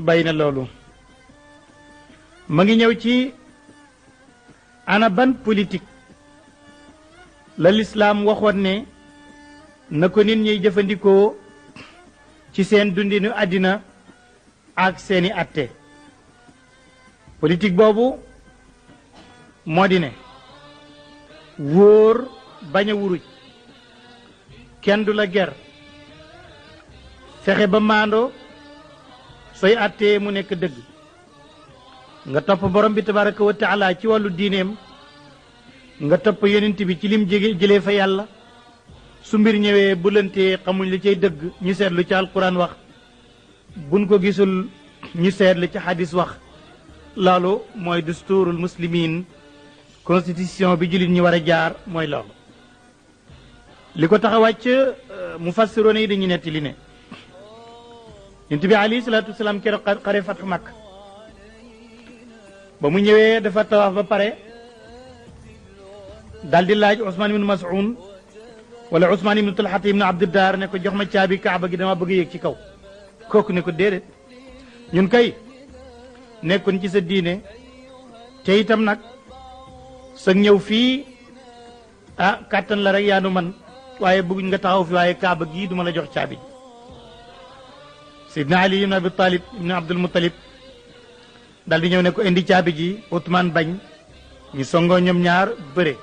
bay na loolu ma ngi ñëw ci ana ban politique la lislaam waxoon ne na ko nit ñiy jëfandikoo ci seen dundinu àddina ak seeni atte politique boobu moo di ne wóor bañ a wuruj kenn du la ger fexe ba maando sooy attee mu nekk dëgg nga topp borom bi tabaraka wa taala ci wàllu diineem nga topp yonent bi ci lim jëlee fa yàlla su mbir ñëwee bu lëntee xamuñ li cay dëgg ñu seetlu ci alquran wax buñ ko gisul ñu seetlu ci hadis wax loolu mooy dusturul muslimin constitution bi jullit ñi war a jaar mooy loolu li ko tax a wàcc mufassiroon yi dañuy netti li ne yonent bi alayhi salaatu wasalaam keroog xare fatxu Makk ba mu ñëwee dafa tawaaf ba pare dal di laaj Ousmane ibnu Mas'ud wala Ousmane ibnu Talhat ibnu Abdudar ne ko jox ma caabi kaaba gi dama bëgg a yéeg ci kaw kooku ne ko déedéet ñun kay nekkuñ ci sa diine te itam nag sa ñëw fii kàttan la rek yaanu man waaye bëgguñ nga taxaw fi waaye kaaba gii duma la jox caabi Seydina Ali ibn Abi Talib ibn Abdul Muttalib dal di ñëw ne ko indi caabi ji Ousmane bañ ñu songoo ñoom ñaar bëre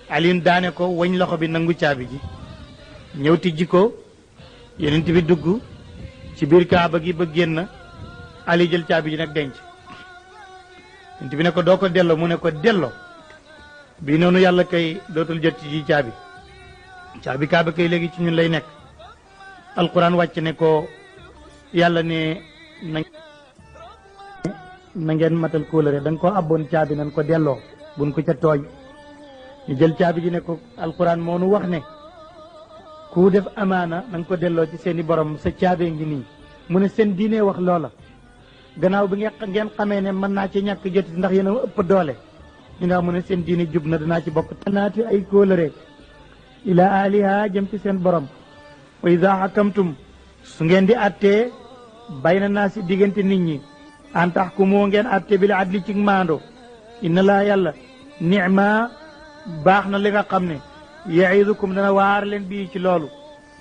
Alioune daane ko wañ loxo bi nangu caabi ji ñëw tijji ko yenent bi dugg ci biir kaaba gi ba génn Ali jël caabi ji nag denc yenent bi ne ko doo ko delloo mu ne ko delloo bii noonu yàlla kay dootul jot ci ji caabi kaaba kay léegi ci ñun lay nekk alquran wàcc ne ko yàlla ne na ngeen matal kóolëre da nga ko abboon caabi nan ko delloo buñ ko ca tooñ ñu jël caabi ji ne ko alquran moo nu wax ne ku def amaana na nga ko delloo ci seeni borom sa caabee ngi nii mu ne seen diine wax loola gannaaw bi ngeen xamee ne mën naa ci ñàkk jot ndax yéen a ëpp doole ñu ne mu ne seen diine jub na danaa ci bokk tanaati ay kóolëre ila aliha jëm ci seen borom wa ida xakamtum su ngeen di attee bayna naa si diggante nit ñi an tax ku moo ngeen atte bil adli ci maando inna laa yàlla nicma baax na li nga xam ne yaidukum dana waar leen bii ci loolu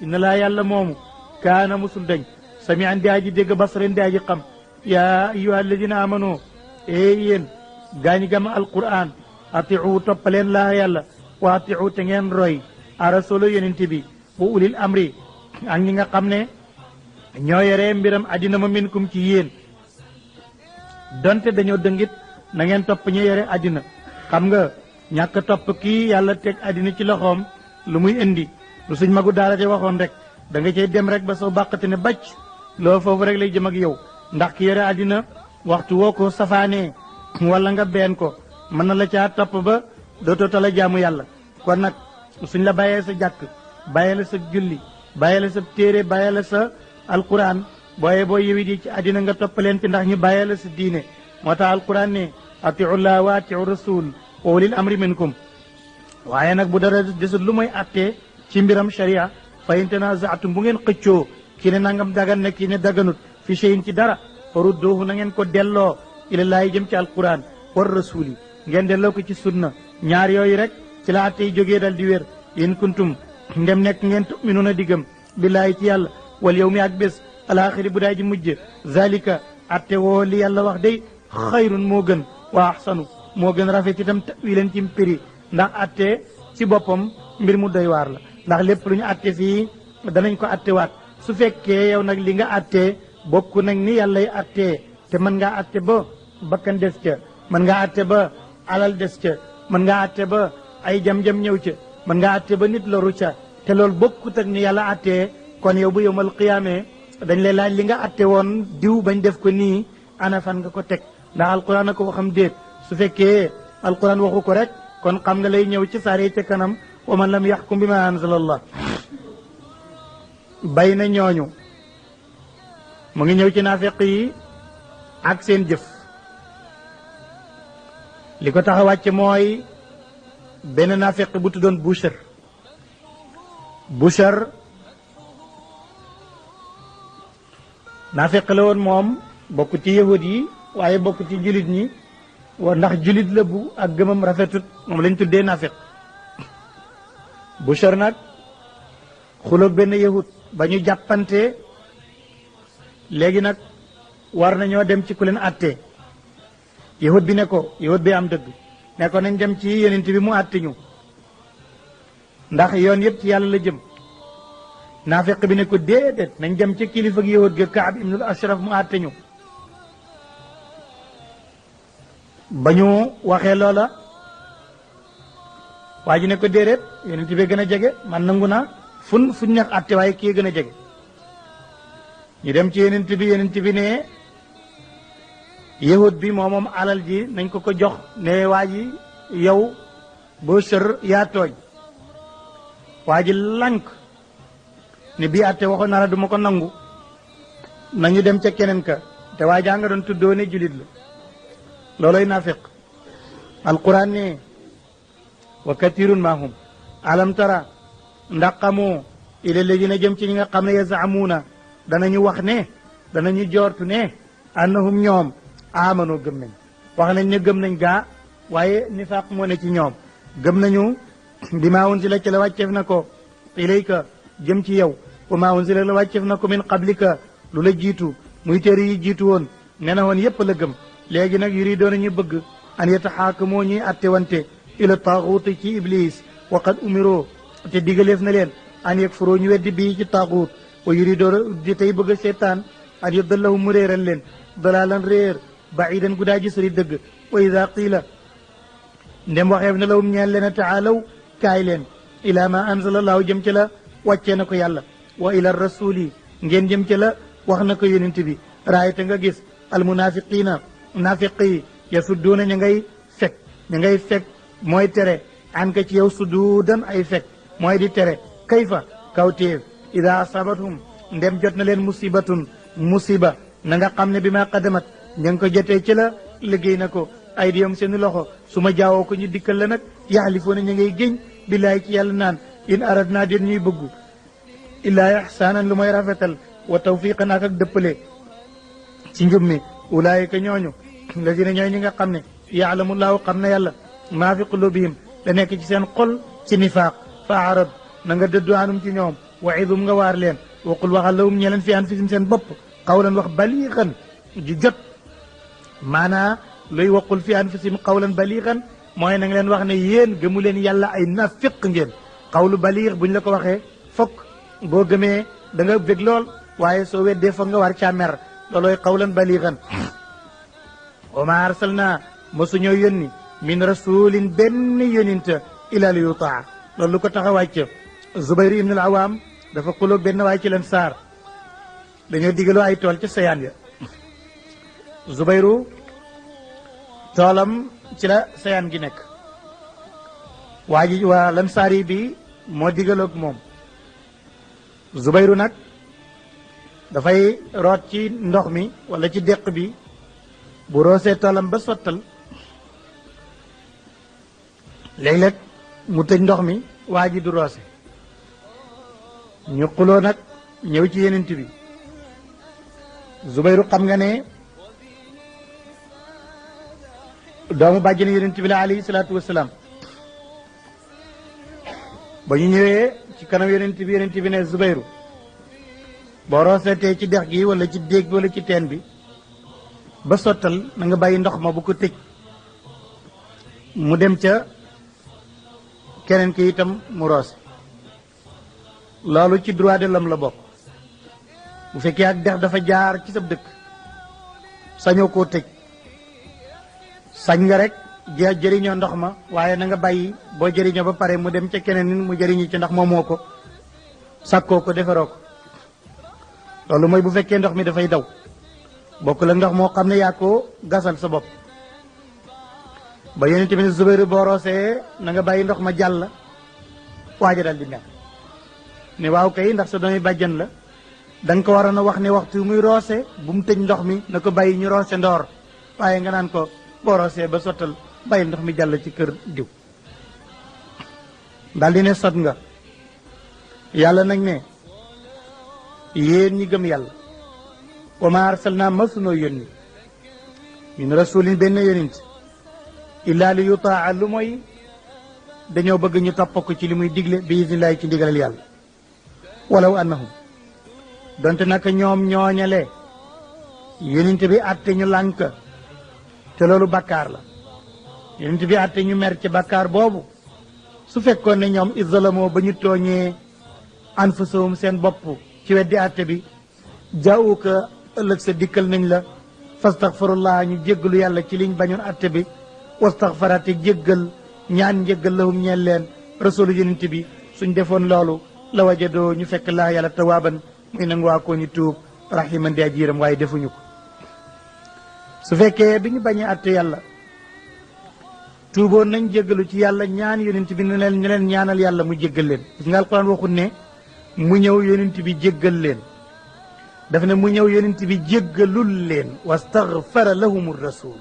inna laa yàlla moomu kaana musul dañ samian di aji dégg basaren di aji xam yaa ayuha alladina amano yéen gaañi gama alquran atiu toppaleen laa yàlla wa atiu te ngeen roy a rasulu yonente bi wa ulil amri ak ñi nga xam ne ñoo yore mbiram addina ma minkum ci yéen donte dañoo dëngit na ngeen topp ñu yore addina xam nga ñàkk topp kii yàlla teg addina ci loxoom lu muy indi lu suñ magu daara ja waxoon rek da nga cay dem rek ba soo bàqate ne bàcc loo foofu rek lay jëm ak yow ndax ki yore addina waxtu woo ko safaanee wala nga been ko mën na la caa topp ba dootoo tala jaamu yàlla kon nag suñ la bàyyee sa jàkk bàyyee la sa julli bàyyee la sa téere bàyyee la sa alquran booye boo yëwi di ci àddina nga toppaleen ci ndax ñu bàyyee la sa diine moo tax alquran ne atiu llah wa atiu rasul wa ulil amri minkum waaye nag bu dara desul lu mooy attee ci mbiram sharia fa in tanazaatum bu ngeen xëccoo kii ne nangam dagan ne kii ne daganut fi cheyin ci dara farudduhu na ngeen ko delloo ilallaahi jëm ci alquran war rasuli ngeen delloo ko ci sunna ñaar yooyu rek ci la atte yi jógee dal di wér in kuntum ndem nekk ngeen tuminuuna diggam billaahi ci yàlla wal yow mi ak bés alaaxiri bu daay ji mujj zalika atte woo li yàlla wax day xayrun moo gën wa ahsanu moo gën rafet itam tawilan ci mpiri ndax atte ci boppam mbir mu doy waar la ndax lépp lu ñu atte fii danañ ko attewaat su fekkee yow nag li nga atte bokk nag ni yàllay atte te mën ngaa atte ba bakkan des ca mën ngaa atte ba alal des ca mën ngaa atte ba ay jam-jam ñëw ca mën ngaa atte ba nit loru ca te loolu bokkut ak ni yàlla attee kon yow bu yowmal qiyaamee dañ lay laaj li nga atte woon diw bañ def ko nii ana fan nga ko teg ndax alquran a ko waxam déet su fekkee alquran waxu ko rek kon xam nga lay ñëw ci saare ca kanam wa man lam yaxkum bi ma anzala allah bay na ñooñu mu ngi ñëw ci naafeq yi ak seen jëf li ko tax a wàcc mooy benn naafeq bu tuddoon Bushar naafeq la woon moom bokk ci yahud yi waaye bokk ci julit ñi ndax julit la bu ak gëmam rafetut moom lañ tuddee nafiq Bushayr nag xuloog benn yahud ba ñu jàppante léegi nag war nañoo dem ci ku leen àttee yahud bi ne ko yahud bi am dëgg ne ko nañ dem ci yonent bi mu àtte ñu ndax yoon yëpp ci yàlla la jëm naafiq bi ne ko déedéet nañ dem ci kilifa gi yahud ga Kaab ibnul Ashraf mu àtte ñu ba ñu waxee loola waa ji ne ko déedéet yonent bi gën a jege man nangu naa fuñ neex àtte waaye kii gën a jege ñu dem ci yonent bi ne yahud bi moom alal ji nañ ko jox ne waa ji yow boo sër yaa tooñ waa ji lànk ne bii àtte waxoon naa la du ma ko nangu nañu dem ca keneen ka te waa jaa nga doon tuddoo ne julit la looloy naafiq alquran ne wa katirun mahum alam tara ndax xamoo ila ladina jëm ci ñi nga xam ne yazaamuuna danañu wax ne danañu joortu ne annahum ñoom amanoo gëm nañ wax nañ ne gëm nañ gaa waaye nifaaq moo ne ci ñoom gëm nañu bi maa unzila ci la wàcceef na ko ilayka jëm ci yow wa maa unzila la wàcceef na ko min qablika lu la jiitu muy téere yi jiitu woon nee na woon yépp la gëm léegi nag yuridoona ñu bëgg an yataxaakamoo ñuy atte wante ila taaxuuti ci iblis wa qad umiroo te digaleef na leen an yakfuroo ñu weddi bii ci taaxuut wa yuridoona di tey bëgg a seetaan an yudallahum mu réeral leen dalaalan réer baidan gu daa ji sori dëgg wa ida qiila ndem waxeef na lawum ñeel leen taalaw kaay leen ila ma anzala allahu jëm ci la wàccee na ko yàlla wa ila rasuli ngeen jëm ci la wax na ko yonent bi raayta nga gis almunafiqina naafiq yi yasudduuna ña ngay fekk mooy tere an ka ci yow suduudan ay fekk mooy di tere kayfa kawtéef ida asabathum ndem jot na leen musiba na nga xam ne bi ma qadamat ña ngi ko jotee ci la liggéey na ko ay diyam seeni loxo su ma jaawoo ko ñu dikkal la nag yaxlifoona ña ngay géñ billaahi ci yàlla naan in aradna den ñuy bëggu illaa ihsaanan lu mooy rafetal wa tawfiqan ak dëppale ci njub mi ulaayika ñooñu lazina ñooy ñi nga xam ne yaalamullaahu xam na yàlla maa fi qulubihim da nekk ci seen xol ci nifaaq fa arad na nga dëddu anum ci ñoom wa idum nga waar leen wa qul waxal lahum ñe leen fi anfusihim seen bopp qawlan wax baliixan ju jot maanaa luy waqul fi anfusihim qawlan baliixan mooy na nga leen wax ne yéen gëmu leen yàlla ay nafiq ngeen qawlu baliix buñ la ko waxee fokk boo gëmee da nga bég lool waaye soo weddee foog nga war caa mer loolooy qawlan baliixan wa ma arsalna mosuñoo yónni min rasulin benn yóninta ila li yutaa loolu lu ko tax a wàcc Zubayr ibn al-Awam dafa xuloog benn waay ci leen saar dañoo digaloo ay tool ca sayaan ya Zubayru toolam ci la sayaan gi nekk waa lan saari bi moo digaloog moom Zubayru nag dafay root ci ndox mi wala ci déq bi bu roosee toolam ba sottal léeg-léeg mu tëj ndox mi waa ji du roose ñu xuloo nag ñëw ci yenent bi Zubayru xam nga ne doomu bàjjene yenent bi la alayhi salaatu wasalaam ba ñu ñëwee ci kanam yenent bi ne Zubayru boo rooseetee ci dex gi wala ci déeg bi wala ci teen bi ba sottal na nga bàyyi ndox ma bu ko tëj mu dem ca keneen ki itam mu roose loolu ci droit de l'homme la bokk bu fekkee ak dex dafa jaar ci sa dëkk sañoo koo tëj sañ nga rek jëriñoo ndox ma waaye na nga bàyyi boo jëriñoo ba pare mu dem ca keneen mu jëriñu ci ndax moomoo ko sàkkoo ko defaroo ko loolu mooy bu fekkee ndox mi dafay daw bokk la ndox moo xam ne yaa ko gasal sa bopp ba yonent bi ne Zubayru boo roosee na nga bàyyi ndox ma jàll waaja dal di mel ne waaw kay ndax sa doomi bàjjan la da nga ko waroon a wax ne waxtu muy roose bu mu tëj ndox mi na ko bàyyi ñu roose ndoor waaye nga naan ko boo roosee ba sottal bàyyi ndox mi jàll ci kër diw dal di ne sot nga yàlla nag ne yéen ñi gëm yàlla wa ma arsalna masunoo yónni min rasulin benn yonent illa li yutaa lu mooy dañoo bëgg ñu topp ko ci li muy digle bi isnillahi ci ndigalal yàlla walaw annahum donte naka ñoom ñooñale yonent bi atte ñu lànk te loolu bakkaar la yonent bi atte ñu mer ci bakkaar boobu su fekkoon ne ñoom izalamoo ba ñu tooñee anfusahum seen bopp ci weddi atte bi jaawuka ëllëg sa dikkal nañ la fastaxfirullah ñu jéggalu yàlla ci liñ bañoon atte bi wastaxfarate jéggal ñaan njéggal lahum ñeel leen rasulu yonent bi suñ defoon loolu la wajadoo ñu fekk laa yàlla tawaaban muy nangu waa koo ñu tuub rahiman di ajiiram waaye defuñu ko su fekkee bi ñu bañee atte yàlla tuuboon nañ jéggalu ci yàlla ñaan yonent bi ne leen ñaanal yàlla mu jéggal leen gis nga alquran waxut ne mu ñëw yonent bi jéggal leen daf ne mu ñëw yonent bi jéggalul leen wastaghfara lahum rasul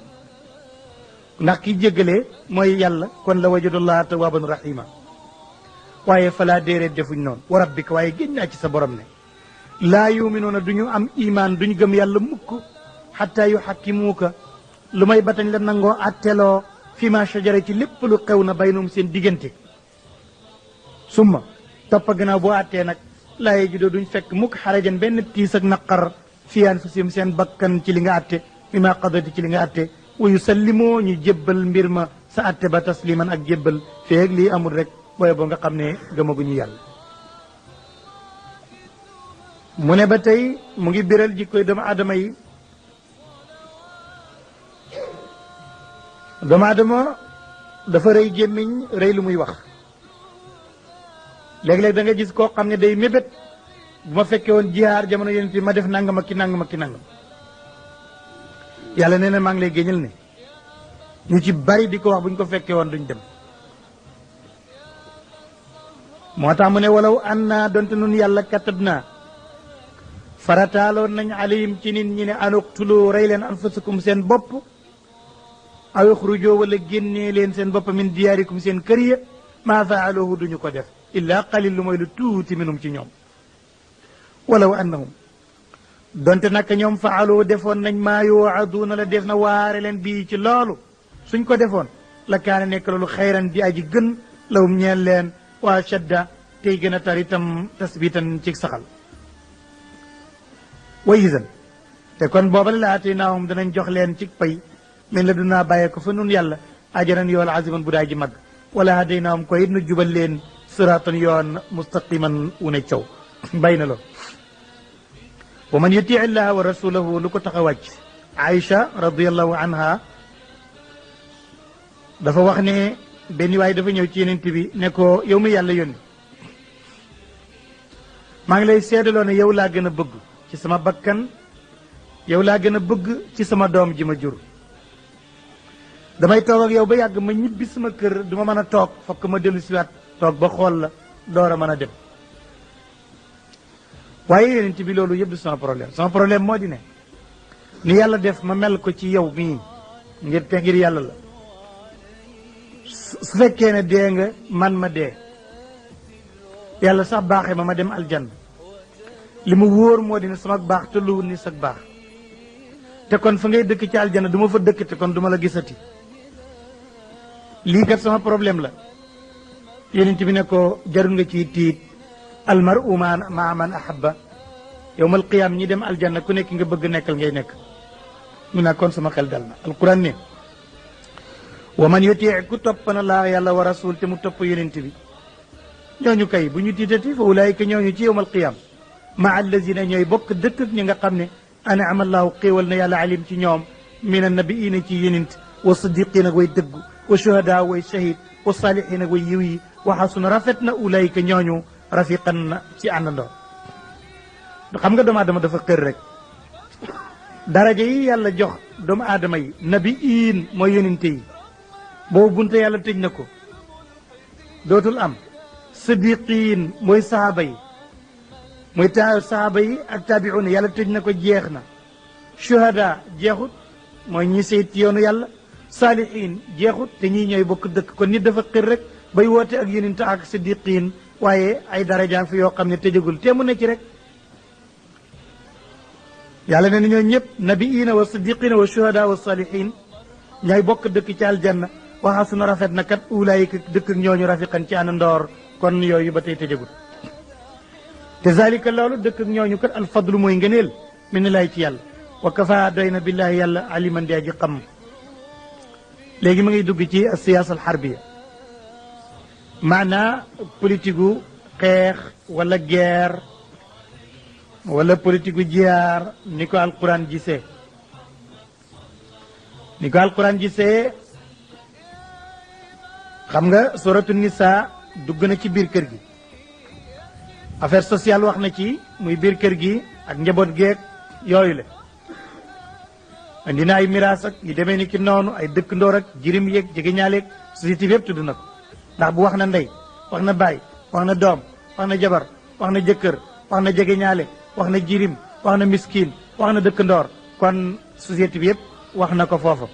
ndax ki jéggalee mooy yàlla kon la wajadullah tawaaban rahima waaye falaa déeréet defuñ noonu wa rabbika waaye génn naa ci sa borom ne laa yuminuuna du ñu am imaan duñu gëm yàlla mukk xataa yuxakkimuuka lu may batañ la nangoo atteloo fi ma shajara ci lépp lu xew na baynum seen diggante summa toppa gannaaw boo attee nag laa yajidoo duñ fekk mukk xarajan benn tiis ak naqar fi anfusihim seen bakkan ci li nga atte mi ma qadati ci li nga atte wa yusallimoo ñu jébbal mbir ma sa atte ba tasliman ak jébbal feeg lii amul rek booye boo nga xam ne gëmaguñu yàlla mu ne ba tey mu ngi biral jikkoy doomu aadama yi doomu aadama dafa rëy gémmiñ rëy lu muy wax léeg-léeg da nga gis koo xam ne day mébét bu ma fekkee woon jihaar jamono yonent bi ma def nangam ak ki nangam ak ki nangam yàlla nee na maa ngi lay géñal ne ñu ci bari di ko wax bu ñu ko fekkee woon duñ dem moo tax mu ne walaw an naa donte nun yàlla katab naa farataaloon nañ alayhim ci nit ñi ne anuqtulu rey leen anfusakum seen bopp aw ixrujoo wala génnee leen seen bopp min diyaarikum seen kër ya maa faaluhu duñu ko def illa qalil lu mooy lu tuuti minum ci ñoom walaw annahum donte nag ñoom faaloo defoon nañ maa yuwaduuna la def na waare leen bii ci loolu suñ ko defoon la kaana nekk loolu xayran di aji gën lawum ñeel leen waa shadda tey gën a tar itam tasbitan ci saxal wa isan te kon booba la aataynaahum danañ jox leen ci pay min la dunaa bàyyee ko fa nun yàlla ajaran yool aziman bu daay ji mag wala hadaynaahum ko it nu jubal leen siratan yoon mustaqiman wu ne caw bay na loolu wa man yutii illaha wa rasulahu lu ko tax a wàcc Aïcha radiallahu anha dafa wax ne benn waaye dafa ñëw ci yenent bi ne ko yow mi yàlla yónni maa ngi lay seedaloo ne yow laa gën a bëgg ci sama bakkan yow laa gën a bëgg ci sama doom ji ma jur damay toog ak yow ba yàgg ma ñibbi sama kër du ma mën a toog fokk ma dellu siwaat toog ba xool la door a mën a dem waaye yenent bi loolu yëpp du sama problème moo di ne ni yàlla def ma mel ko ci yow mii ngir yàlla la su fekkee ne dee nga man ma dee yàlla sax baaxee ma dem aljanna li mu wóor moo di ne sama baax te luwul ni sag baax te kon fa ngay dëkk ci aljanna du ma fa dëkk te kon du ma la gisati lii kat sama problème la yenent bi ne ko jarul nga ciy tiit almaru maa man ahabba yowmal qiyaam ñi dem aljanna ku nekk nga bëgg nekkal ngay nekk mu ne kon sama xel dal na alquran ne wa man yutii ku topp na laa yàlla wa rasul te mu topp yonent bi ñooñu kay bu ñu tiitati fa ulaayika ñooñu ci yowmal qiyaam maa allazina ñooy bokk dëkk ak ñi nga xam ne an'ama allahu xéewal na yàlla alim ci ñoom min annabiina ci yonent wa siddiqin ak way dëggu wa shuhada way shahid wa saalihin ak way yiw yi wa xasuna rafet na ulaayika ñooñu rafiqan na ci àndandoo xam nga doomu aadama dafa xër rek daraja yi yàlla jox doomu aadama yi nabiin mooy yonente yi boobu bunte yàlla tëj na ko dootul am siddiqin mooy sahaaba yi mooy sahaaba yi ak taabiuna yàlla tëj na ko jeex na shuhada jeexut mooy ñi sayt ci yoonu yàlla saalihin jeexut te ñii ñooy bokk dëkk kon nit dafa xër rek bay woote ak yonente ak siddiqin waaye ay darajaan fi yoo xam ne tëjagul te mu ne ci rek yàlla ne ñoo ñëpp nabiina wa siddiqina wa shuhada wa salihin ñay bokk dëkk ci aljanna waxa sunu rafet na kat ulaayika dëkk ak ñooñu rafiqan ci ànd ndoor kon yooyu ba tey tëjagul te zalika loolu dëkk ak ñooñu kat alfadlu mooy ngëneel min lay ci yàlla wa kafa doy na billahi yàlla aliman di aji xam léegi ma ngay dugg ci siyaasa alxarbiya maanaa politique gu xeex wala guerre wala politique gu jihaar ni ko alquran gisee xam nga suratu nisa dugg na ci biir kër gi affaire sociale wax na ci muy biir kër gi ak njaboot geeg yooyu la andi na ay miraas ak yu demee ni ki noonu ay dëkkandoor ak jirim yeeg jege ñaaleeg société bi yëpp tudd na ko ndax bu wax na ndey wax na baay wax na doom wax na jabar wax na jëkkër wax na jege ñaale wax na jirim wax na miskin wax na dëkkandoor kon société bi yëpp wax na ko foofa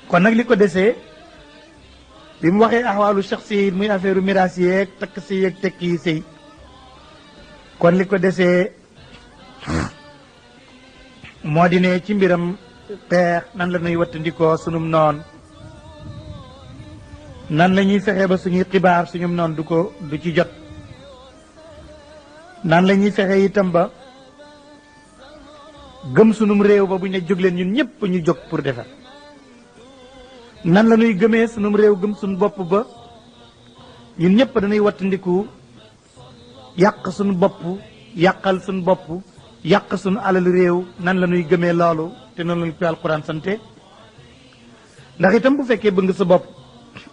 kon nag li ko desee bi mu waxee axwaalu shaxsi muy affaire miraas yeeg takk si yeeg tekki yi sëy kon li ko desee moo di ne ci mbiram xeex nan la ñuy wattandikoo sunum noon nan la ñuy fexee ba suñuy xibaar suñum noon du ci jot nan la ñuy fexee itam ba gëm sunum réew ba bu ñu ne jóg leen ñun ñëpp ñu jóg pour defar nan la ñuy gëmee sunum réew gëm suñu bopp ba ñun ñëpp dañuy wattandiku yàq suñu bopp yàqal suñu bopp yàq suñu alal réew nan la ñuy gëmee loolu te noonu lañu ko alquran sante ndax itam bu fekkee bëgg sa bopp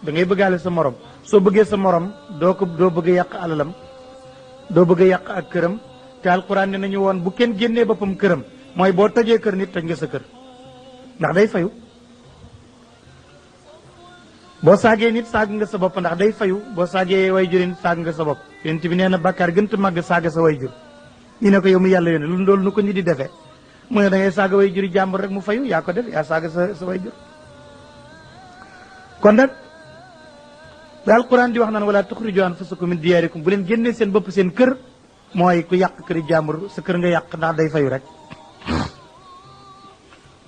da ngay bëggaale sa morom soo bëggee sa morom doo bëgg yàq alalam doo bëgg yàq ak këram te alquran ne nañu woon bu kenn génnee boppam këram mooy boo tojee kër nit toj nga sa kër ndax day fayu boo saagee nit saag nga sa bopp ndax day fayu boo saagee way jur nit saag nga sa bopp yonent bi nee na bàkkaar gënt màgg saaga sa way jur ñu ne ko yow mu yàlla yónne lu loolu nu ko nit di defee mu ne da ngay saaga way juri jàmbur rek mu fayu yaa ko def yaa saaga sa way jur kon nag da alquran di wax naan wala tuxriju anfusakum min diyaarikum bu leen génnee seen bopp seen kër mooy ku yàq këri jàmbur sa kër nga yàq ndax day fayu rek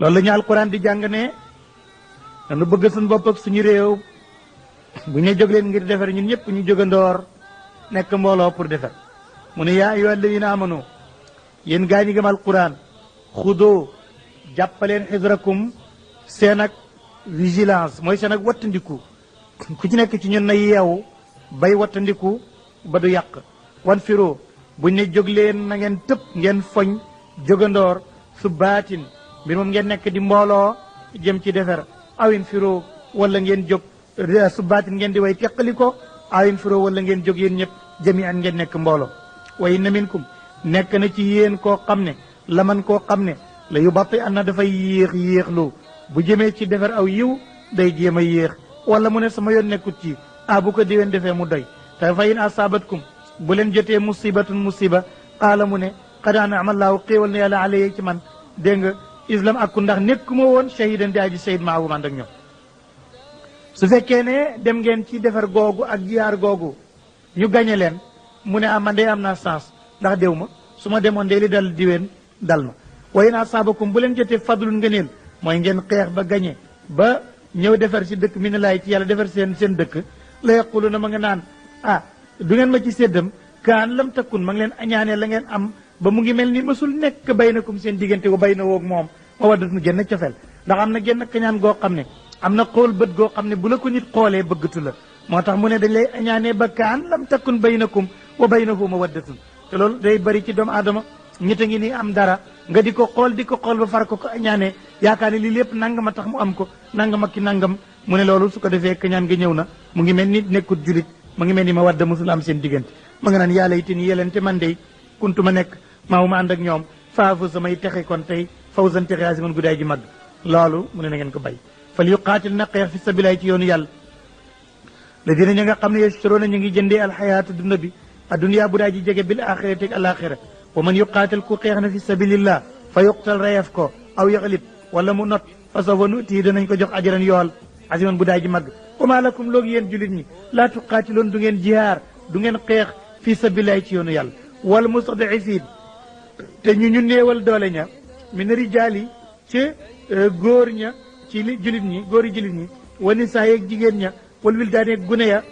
loolu la ñu alquran di jàng ne dañu bëgg suñu bopp ak suñu réew bu ñu jóg leen ngir defar ñun ñëpp ñu jógandoor nekk mbooloo pour defar mu ne yaa ayyuha alladina amanu yéen gaa ñi gëm alquran xudoo jàppaleen xidrakum seen ak vigilance mooy seen ak wattandiku ku ci nekk ci ñun na yeewu bay wattandiku ba du yàq wan firo buñ ne jóg leen na ngeen tëb ngeen foñ jógandoor su baatin mbir moom ngeen nekk di mbooloo jëm ci defar awin firo wala ngeen jóg su baatin ngeen di way teqali ko awin firo wala ngeen jóg yéen ñëpp jami an ngeen nekk mbooloo wa inna minkum nekk na ci yéen koo xam ne la man koo xam ne la yu batti an na dafay yéexlu bu jëmee ci defar aw yiw day jéem a yéex wala mu ne sama yoon nekkut ci bu ko diween defee mu doy te fa in asabatkum bu leen jotee musibatun musiba qaala mu ne qad an'ama Allahu xéewal na yàlla alayya ci man dégg nga islam akku ndax nekkuma woon shahidan di aji shahid maahu man ak ñoom su fekkee ne dem ngeen ci defar googu ak jiyaar googu ñu gañe leen mu ne man day am naa sens ndax déw ma su ma demoon de li dal diween dal ma wa in asabakum bu leen jotee fadlun ngëneel mooy ngeen xeex ba gañe ba ñëw defar si dëkk mi ne laay ci yàlla defar seen dëkk la yaqulu na ma nga naan du ngeen ma ci séddam kaan lam takkun ma ngi leen añaanee la ngeen am ba mu ngi mel ni mësul nekk baynakum seen diggante wa bay na woog moom ma waddat mu génn cofeel ndax am na génn kañaan goo xam ne am na xool bët goo xam ne bu la ko nit xoolee bëggatu la moo tax mu ne dañ lay añaanee ba kaan lam takkun baynakum wa baynahu mawaddatun te loolu day bari ci doomu aadama ñit a ngi nii am dara nga di ko xool ba far ko añaanee yaakaar ne lii lépp nangam a tax mu am ko nangam ak ki nangam mu ne loolu su ko defee kañaan nga ñëw na mu ngi mel ni nekkut julit mu ngi mel ni ma wadda musul am seen diggante ma nga naan yàlla itin yelente man dey kuntu ma nekk maaw ma ànd ak ñoom faafu samay texe kon tey fawzan texe asiman guddaay ji mag loolu mu ne na ngeen ko bay fal yuqaatil na xeex fi sabilaay ci yoonu yàlla la dina ñi nga xam ne yashtaroona ñu ngi jëndee alxayaata dunda bi adduniyaa bu daa ji jege bil axirati ak alaxira wa man yuqaatil ku xeex na fi sabilillah fa yuqtal rayef ko aw yaxlib wala mu not fa sawfa nutii danañ ko jox ajaran yool asiman bu daa ji mag wa maa lakum loogi yéen julit ñi laa tuqaatiloon du ngeen jihaar du ngeen xeex fi sabilillah ci yoonu yàlla wal mustadifin te ñu néewal doole ña min rijaali ci góor ña ci julit ñi góori julit ñi wa nisaa yeeg jigéen ña wal wildaani yeeg gune ya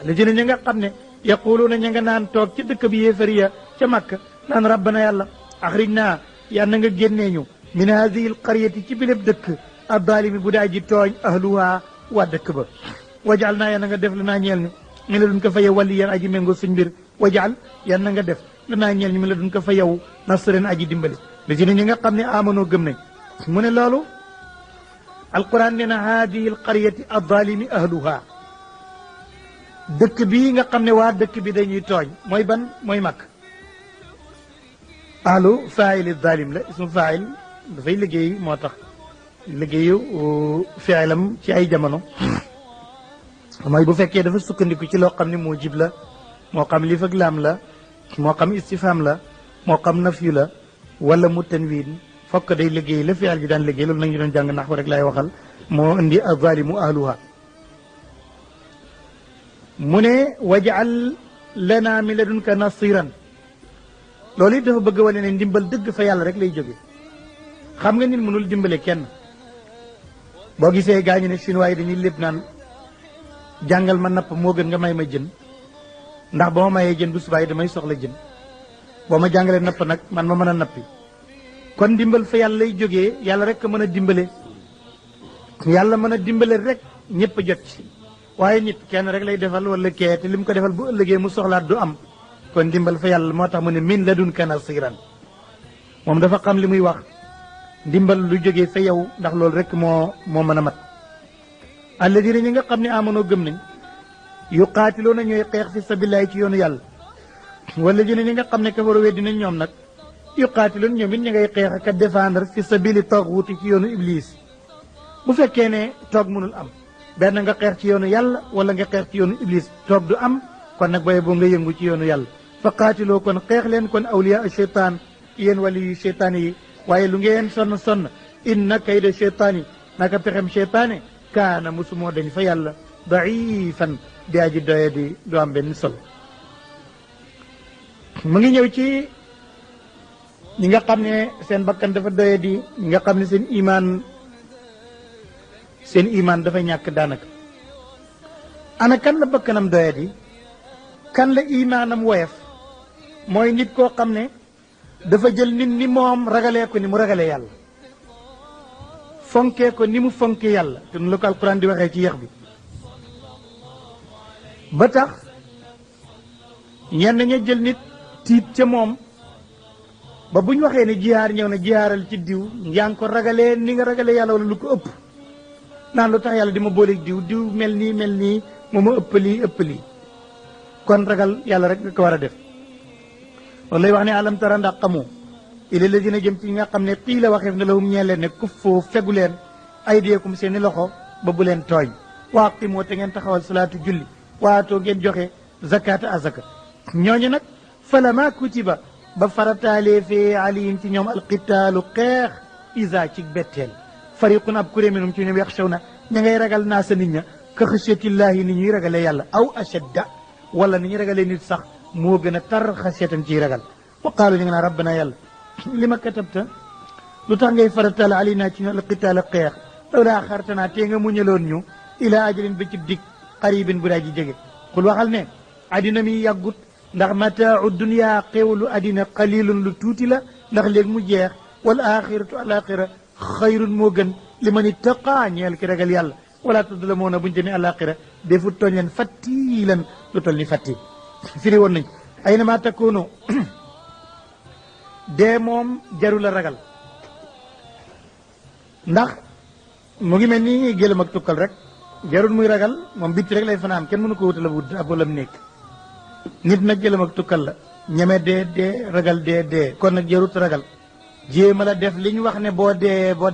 la jëne ña nga xam ne yaquluuna ña nga naan toog ci dëkk bi yéefari ya ca Makka naan rabbana yàlla axrijna yàlla nga génnee ñu min hadihi al qaryati ci biléb dëkk addaalimi bu daa ji tooñ ahluha waa dëkk ba wajal naa yàlla nga def la naa ñeel ñu mi la duñ ko fa yow wali yan aji méngoo suñ mbir wajal yàlla nga def la naa ñeel ñu mi la duñ ko fa yow nasren aji dimbali la jëne ñi nga xam ne amanoo gëm nañ mu ne loolu alquran nee na hadihi al qaryati addaalimi ahluha dëkk bii nga xam ne waa dëkk bi dañuy tooñ mooy ban mooy Makka ahlu faayili zalim la ismu faayil dafay liggéey moo tax liggéeyu fiilam ci ay jamono mooy bu fekkee dafa sukkandiku ci loo xam ne moo jib la moo xam lif ak laam la moo xam istifham la moo xam nafyu la wala mu tanwiin fokk day liggéey la fiil ji daan liggéey loolu nag ñu doon jàng nax rek laay waxal moo indi azalimu ahluha mu ne wajal lana min ladunka nasiran loolu it dafa bëgg wane ne ndimbal dëgg fa yàlla rek lay jóge xam nga nit mënul dimbale kenn boo gisee gaañu ne chinois yi dañuy lépp naan jàngal ma napp moo gën nga may ma jën ndax ba ma mayee jën bu subaay damay soxla jën boo ma jàngalee napp nag man ma mën a nappi kon ndimbal fa yàlla lay jógee yàlla rek mën a dimbale yàlla mën a dimbale rek ñëpp a jot ci waaye nit kenn rek lay defal wala kee te li mu ko defal bu ëllëgee mu soxlaat du am kon dimbal fa yàlla moo tax mu ne min ladunka nasiran moom dafa xam li muy wax ndimbal lu jógee fa yow ndax loolu rek moo mën a mat alladina ñi nga xam ne amanoo gëm nañ yuqaatiluuna ñooy xeex fi sabilillahi ci yoonu yàlla wala dina ñi nga xam ne kafaru weddi nañ ñoom nag yuqaatiluun ñoom it ñi ngay xeex ak a défendre fi sabili taxuuti ci yoonu iblis bu fekkee ne toog mënul am benn nga xeex ci yoonu yàlla wala nga xeex ci yoonu iblis toog du am kon nag baye boo nga yëngu ci yoonu yàlla fa qaatiloo kon xeex leen kon awliya cheytaan yéen wali yu cheytaan yi waaye lu ngeen sonn inna kayda cheytaani naka pexem cheytaane kaana musumoo dañ fa yàlla daifan di aji doye di du am benn solo mu ngi ñëw ci ñi nga xam ne seen bakkan dafa doye di ñi nga xam ne seen imaan dafa ñàkk daanaka ana kan la bakkanam doye di kan la imaanam woyof mooy nit koo xam ne dafa jël nit ni moom ragalee ko ni mu ragalee yàlla fonkee ko ni mu fonkee yàlla te nu la ko alquran di waxee ci yeex bi ba tax ñenn ña jël nit tiit ca moom ba bu ñu waxee ne jihaar ñëw na jihaaral ci diw yaa ngi ko ragalee ni nga ragalee yàlla wala lu ko ëpp naan lu tax yàlla di ma booleeg diw mel nii moo ma ëpp lii kon ragal yàlla rek nga ko war a def loolu lay wax ne alam tara ndax xamoo ila ladina jëm ci nga xam ne qiila waxeef na lahum ñeel leen ne kuffu fegu leen aydiyakum seeni loxo ba bu leen tooñ wa aqimoo te ngeen taxawal salaatu julli waatoo ngeen joxe zakata azaka ñooñu nag falama kutiba ba farataalee fee alayhim ci ñoom alqitaalu xeex isa ci betteel fariqun ab kuré minum ci ñoom yaxshawna ña ngay ragal naa sa nit ña ka xasiyatillahi ni ñuy ragalee yàlla aw ashadda wala ni ñuy ragalee nit sax moo gën a tar xasiyatan ciy ragal wa qaalu ñu ngi naan rabbana yàlla li ma katabta lu tax ngay farataal alayna ci ñu alqitaal xeex law laa axartanaa tee nga muñaloon ñu ila ajalin ba ci dig qaribin bu daa ji jege xul waxal ne addina mi yàggut ndax mataau dunia xéewlu addina qalilun lu tuuti la ndax léegi mu jeex wal axiratu alaxira xayrun moo gën li man ittaqa ñeel ki ragal yàlla wala tudlamoona buñu demee alaxira defu tooñ leen fattilan lu toll ni fatti firi woon nañ ay na maa takkoonoo dee moom jaru la ragal ndax mu ngi mel ni gëlëm ak tukkal rek jarul muy ragal moom bitti rek lay fanaan kenn mënu ko wutal ab walam nekk nit nag gëlëm ak tukkal la ñeme dee ragal dee kon nag jarut ragal jéema la def li ñu wax ne boo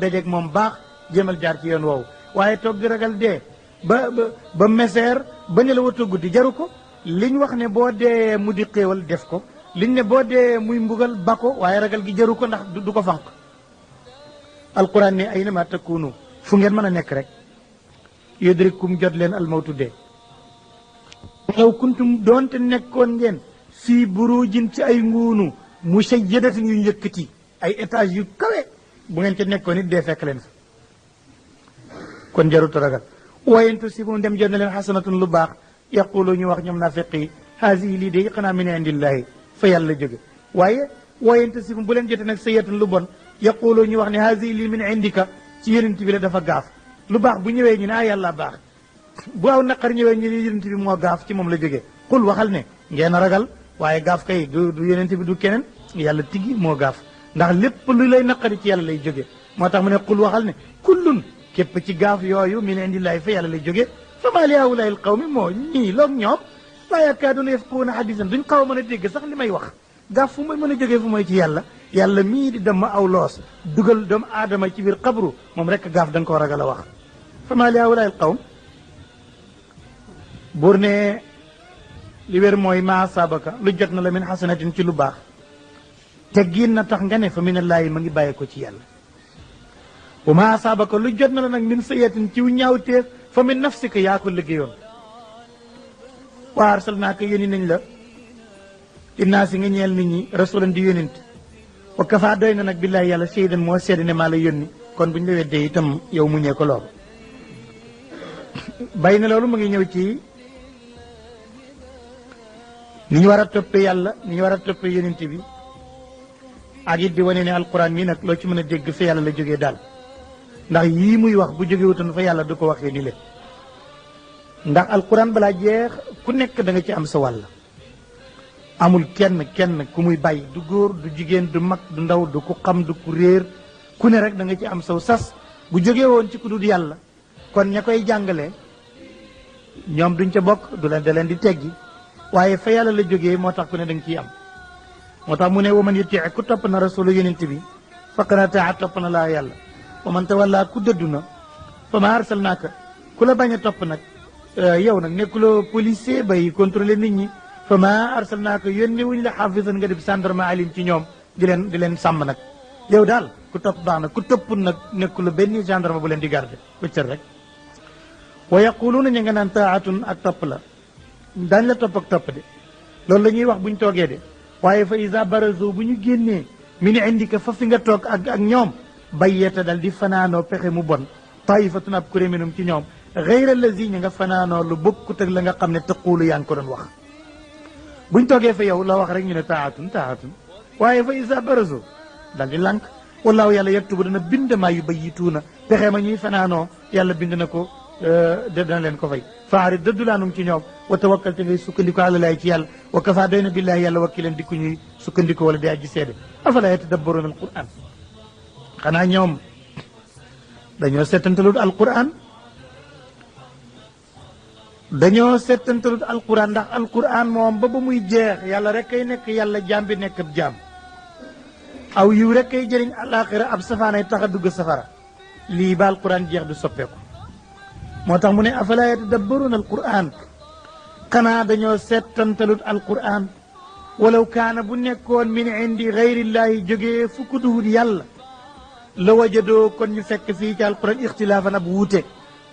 dajeeg moom baax jéemal jaar ci yoon woowu waaye toog di ragal dee ba meseer ba ne la wata guddi jaru ko liñ wax ne boo dee mu di xéewal def ko liñ ne boo dee muy mbugal ba ko waaye ragal gi jaru ko ndax du ko fanq alquran ne ay na ma takunu fu ngeen mën a nekk rek yudrikum jot leen almawtu dee law kuntum doonte nekkoon ngeen fii burujin ci ay nguunu musayyadatin yu yëkkati ay étage yu kawe bu ngeen ca nekkoon nit dee fekk leen fa kon jarut ragal wayen tusibum dem jot na leen xasanatun lu baax yaqulu ñu wax ñoom naafiq yi haasihi lii de xanaa min indillahi fa yàlla jóge waaye wayen tusibum bu leen jotee nag sayyi'atun lu bon yaqulu ñu wax ne haasihi lii min indika ci yonent bi la dafa gaaf lu baax bu ñëwee ñu ne yàlla baax bu aw naqar ñëwee ñu ne yonent bi moo gaaf ci moom la jógee xul waxal ne ngeen ragal waaye gaaf kay du yonent bi du keneen yàlla tigi moo gaaf ndax lépp lu lay naqari ci yàlla lay jóge moo tax mu ne xul waxal ne kullun képp ci gaaf yooyu min indillahi fa yàlla lay jóge fa maa li haa'ulaa'i al-qawmi moo ñii loog ñoom laa yakaaduuna yafqahuuna hadiisan duñ xaw a mën a dégg sax li may wax gaaf fu may mën a jógee fu may ci yàlla yàlla mii di dem ma aw loos dugal doomu aadama ci biir xabru moom rek gaaf da nga koo ragal a wax fa maa li haa'ulaa'i al-qawmi buur ne li wér mooy maa asaabaka lu jot na la min xasanatin ci lu baax teggiin na tax nga ne fa minallaahi ma ngi bàyyee ko ci yàlla wa maa asaabaka lu jot na la nag min sayyi'atin ci ñaawteef fa min nafsika yaa ko liggéeyoon wa arsalnaaka yónni nañ la linnaasi nga ñeel nit ñi rasulan di yónent wa kafaa doy na nag billaahi yàlla shahiidan moo seede ne maa la yónni kon bu ñu la weddee itam yow mu ñee ko loolu bay na loolu mu ngi ñëw ci ni ñu war a toppee yàlla ni ñu war a toppee yónent bi ak it di wane ne alquran mii nag loo ci mën a dégg fa yàlla la jógee daal ndax yii muy wax bu jóge wutoon fa yàlla du ko waxee ni le ndax alquran balaa jeex ku nekk da nga ci am sa wàll amul kenn ku muy bàyyi du góor du jigéen du mag du ndaw du ku xam du ku réer ku ne rek da nga ci am saw sas bu jógee woon ci ku dul yàlla kon ña koy jàngale ñoom duñ ca bokk du leen da leen di teggi waaye fa yàlla la jógee moo tax ku ne da nga ciy am moo tax mu ne wa man yuti ku topp na rasulu yonent bi faqad ataa topp na laa yàlla wa man tawalla ku dëddu na fa ma arsalnaaka ku la bañ a topp nag yow nag nekkuloo policier bay contrôler nit ñi fa ma arsalnaaka yónni wuñ la xaafisan nga def gendarme alim ci ñoom di leen sàmm nag yow daal ku topp baax na ku toppul nag nekkuloo benn gendarme bu leen di garde bëccëg rek wa yaquluuna ñu nga naan taatun ak topp la daañ la topp ak topp de loolu la ñuy wax buñ toogee de waaye fa isa barazo bu ñu génnee min indika fa fi nga toog ak ñoom bayyata dal di fanaanoo pexe mu bon taifatun ab kuré minum ci ñoom xeyra lazi ña nga fanaanoo lu bokkut ak la nga xam ne taqulu yaa ngi ko doon wax buñ toogee fa yow la wax rek ñu ne taatun waaye fa isa barazo dal di lànk wallaahu yàlla yaktubu dana bind maa yu bayyituuna pexe ma ñuy fanaanoo yàlla bind na ko dana leen ko fay faari dëddulaanum ci ñoom wa tawakkal te ngay sukkandiku àlalaay ci yàlla wa kafa doy na billaahi yàlla wakkilan di ku ñuy sukkandiku wala di aji seede afala yatadabbaruuna alquran xanaa ñoom dañoo settantalut alquran ndax alquran moom ba muy jeex yàlla rek kay nekk yàlla jaam bi nekk ab jaam aw yiw rek kay jëriñ alaxira ab safaanay tax a dugg safara lii ba alquran jeex du soppeeku moo tax mu ne afala yatadabbaruuna alquran xanaa dañoo settantalut alquran walaw kaana bu nekkoon min indi gayrillahi jógee fu ko duhut yàlla la wajadoo kon ñu fekk fii ci alquran ixtilaafan ab wuute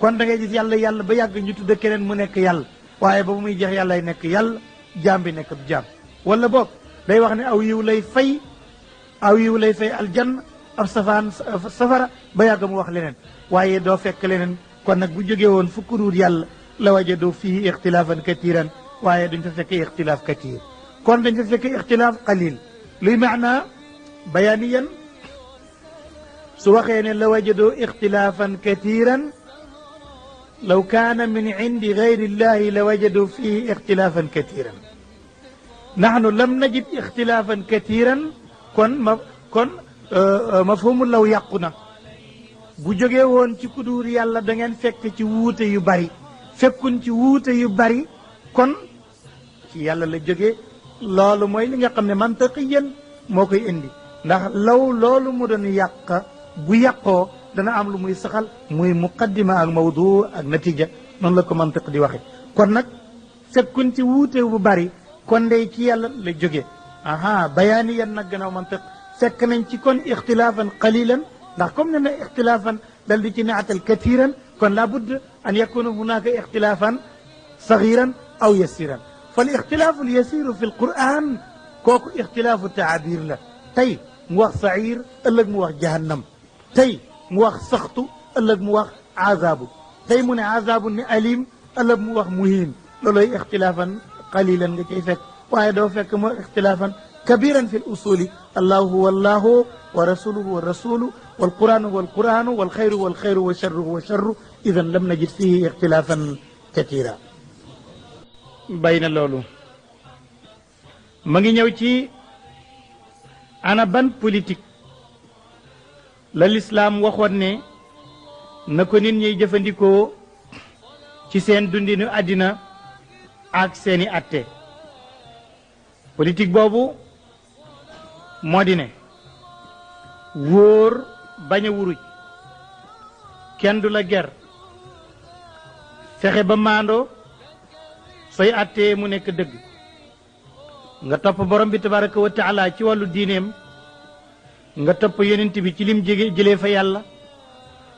kon da ngay gis yàlla ba yàgg ñu tudd keneen mu nekk yàlla waaye ba muy jeex yàllay nekk yàlla jaam bi nekk ab jaam wala boog day wax ne aw yiw lay fay aljanna ab safara ba yàgg mu wax leneen waaye doo fekk leneen kon nag bu jógee woon fu ko duhut yàlla la wajadoo fii ixtilaafan katiran waaye duñ fa fekk ixtilaaf katir kon dañ fa fekk ixtilaaf qalil luy maanaa bayaaniyan su waxee ne la wajadoo ixtilaafan katiran law kaana min indi gayri llahi la wajadoo fihi ixtilaafan katiran naxnu lam najid ixtilaafan katiran kon mafhumu law yàqu na bu jógee woon ci kuduur yàlla da ngeen fekk ci wuute yu bari fekkun ci wuute yu bari kon ci yàlla la jógee loolu mooy li nga xam ne mantaqiyan moo koy indi ndax law loolu mu doon yàq bu yàqoo dana am lu muy saxal muy muqaddima ak mawdu ak natija noonu la ko mantiq di waxe kon nag fekkun ci wuute bu bari kon day ci yàlla la jógee bayaaniyan nag gannaaw mantiq fekk nañ ci kon ixtilaafan qalilan ndax comme ne na ixtilaafan dal di ci naatal katiran kon la budd an yakuna hunaka ixtilaafan sagiran aw yasiran fal ixtilaafu lyasiru fi alquran kooku ixtilaafu taabir la tey mu wax sair ëllëg mu wax jahannam tey mu wax saxtu ëllëg mu wax azabu tey mu ne azabu ni alim ëllëg mu wax muhin looloy ixtilaafan qalilan nga cay fekk waaye doo fekk moo ixtilaafan kabiran fi l usuli allahu huwa allahu wa rasuluhu huwa rasulu والقرآن هو القرآن والخير هو الخير والشر هو الشر إذا لم نجد فيه اختلافا كثيرا بين لولو ماغي ñew ci ana ban politique la l'islam waxoon ne na ko nit ñi jëfandikoo ci seen dundinu àddina ak seeni atte politique boobu moo di ne wóor bañ a wuruj kenn du la ger fexe ba maandoo sooy attee mu nekk dëgg nga topp borom bi tabaraka wa taala ci wàllu diineem nga topp yonent bi ci lim jëlee fa yàlla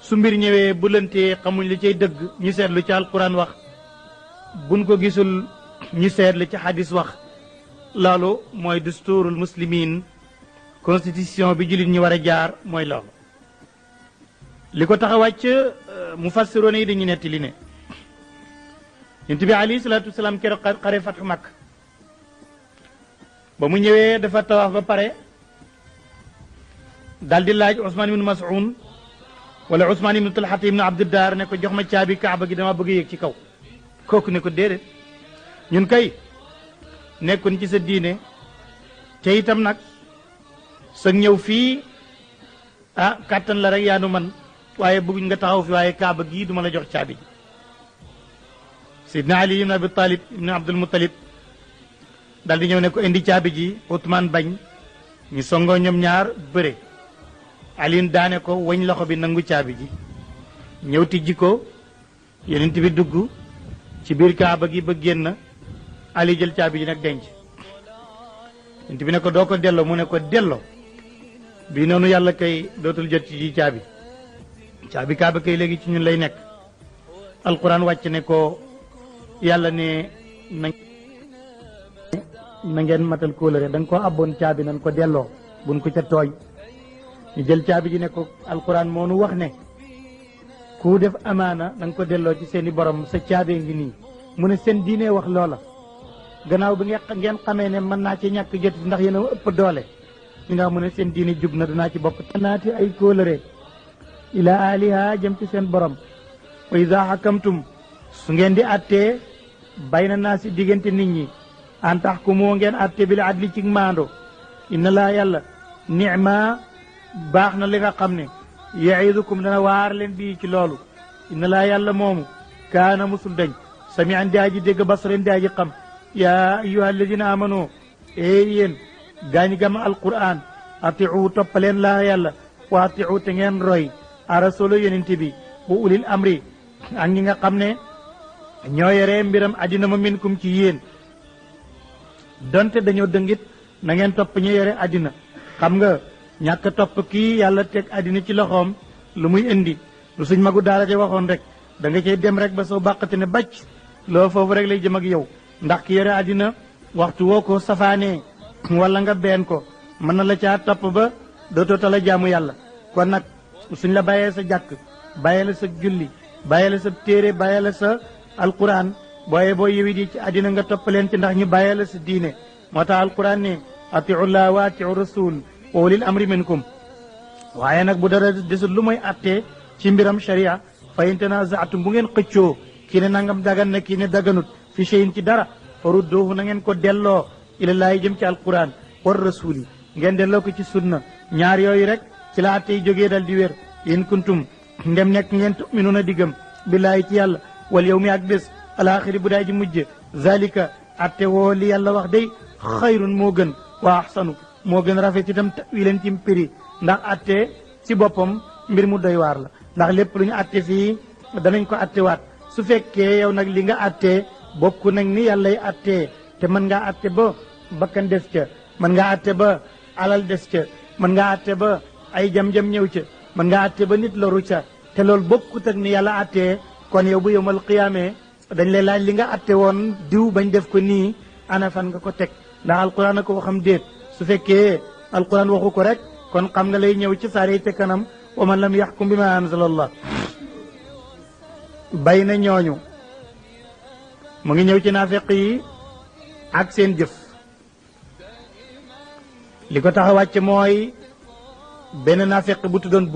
su mbir ñëwee bu lëntee xamuñ li cay dëgg ñu seet lu ci alquran wax buñ ko gisul ñu seet lu ci hadis wax loolu mooy dusturul muslimin constitution bi jullit ñi war a jaar mooy loolu li ko tax a wàcc mufassiroon yi dañu netti li ne yonent bi alayhi salaatu wasalaam keroog xare fatxu Makka ba mu ñëwee dafa tawaaf ba pare daal di laaj Ousmane ibnu Mas'un wala Ousmane ibnu Talhat ibnu Abdudar ne ko jox ma caabi kaaba gi dama bëgg a yéeg ci kaw kooku ne ko déedéet ñun kay nekkoon ci sa diine te itam nag sa ñëw fii ah kàttan la rek yaa nu man waaye bëgguñ nga taxaw fi waaye kaaba gii duma la jox caabi ji Seydina Ali ibn Abi Talib ibn Abdul Muttalib dal di ñëw ne ko indi caabi ji Ousmane bañ ñu songoo ñoom ñaar bëre Alioune daane ko wañ loxo bi nangu caabi ji ñëw tijji ko yonent bi dugg ci biir kaaba gi ba génn Ali jël caabi ji nag denc yonent bi ne ko doo ko delloo mu ne ko delloo bii noonu yàlla kay dootul jot ci ji caabi kaaba kay léegi ci ñun lay nekk alquran wàcc ne ko yàlla ne na ngeen matal kóolëre da nga ko abboon caabi nañ ko delloo buñ ko ca tooñ ñu jël caabi ji ne ko alquran moo nu wax ne ku def amaana da nga ko delloo ci seeni borom sa caabee ngi nii mu ne seen diine wax loola gannaaw bi ngeen xamee ne mën naa ci ñàkk jot ndax yéen a ëpp doole ñu nga mu ne seen diine jub na danaa ci bokk naati ay kóolëre ila aliha jëm ci seen borom wa iza hakamtum su ngeen di attee bayna naa si diggante nit ñi an tax ku moo ngeen atte bil adli ci maando inna laa yàlla nicma baax na li nga xam ne yaidukum dana waar leen bii ci loolu inna laa yàlla moomu kaana musul dañ samian di aji dégg basaren di aji xam yaa ayyuha alladina amano yéen gaañi gama alquran atiu toppaleen laa yàlla wa atiu te ngeen roy a rasulu yonente bi bu ulil amri ak ñi nga xam ne ñoo yore mbiram addina ma minkum ci yéen donte dañoo dëngit na ngeen topp ñu yore addina xam nga ñàkk topp kii yàlla teg addina ci loxoom lu muy indi lu suñ magu daara ja waxoon rek da nga cay dem rek ba soo bàqate ne bàcc loo foofu rek lay jëm ak yow ndax ki yore addina waxtu woo ko safaanee wala nga been ko mën na la caa topp ba dootoo tala jaamu yàlla kon nag suñ la bàyyee sa jàkk bàyyee la sa julli bàyyee la sa téere bàyyee la sa alquran booye boo yewi di ci àddina nga topp leen ci ndax ñu bàyyee la sa diine moo tax alquran ne atiu llah wa atiu rasul wa ulil amri minkum waaye nag bu dara desul lu mooy attee ci mbiram sharia fa in tanazaatum bu ngeen xëccoo kii ne nangam dagan na kii ne daganut fi cheyin ci dara fa rudduhu na ngeen ko delloo ilallaahi jëm ci alquran war rasuli ngeen delloo ko ci sunna ñaar yooyu rek ci la attey jógee dal di wér in kuntum ndem nekk ngeen tuminuuna diggam billaahi ci yàlla wal yow mi ak bés alaaxiri bu daa ji mujj zalika atte woo li yàlla wax day xayrun moo gën wa ahsanu moo gën rafet itam tawilan ci mpiri ndax atte ci boppam mbir mu doy waar la ndax lépp lu ñu atte fii danañ ko attewaat su fekkee yow nag li nga attee bokk nag ni yàllay attee te mën ngaa atte ba bakkan des ca mën ngaa atte ba alal des ca mën ngaa atte ba ay jam-jam ñëw ca mën ngaa atte ba nit loru ca te loolu bokkut ak ni yàlla attee kon yow bu yowmal qiyaamee dañ lay laaj li nga atte woon diw bañ def ko nii ana fan nga ko teg ndax alquran a ko waxam déet su fekkee alquran waxu ko rek kon xam nga lay ñëw ci saar yi te kanam wa man lam yaxkum bi ma anzalallah bay na ñooñu mu ngi ñëw ci naafeq yi ak seen jëf li ko tax a wàcc mooy benn naafeq bu tuddoon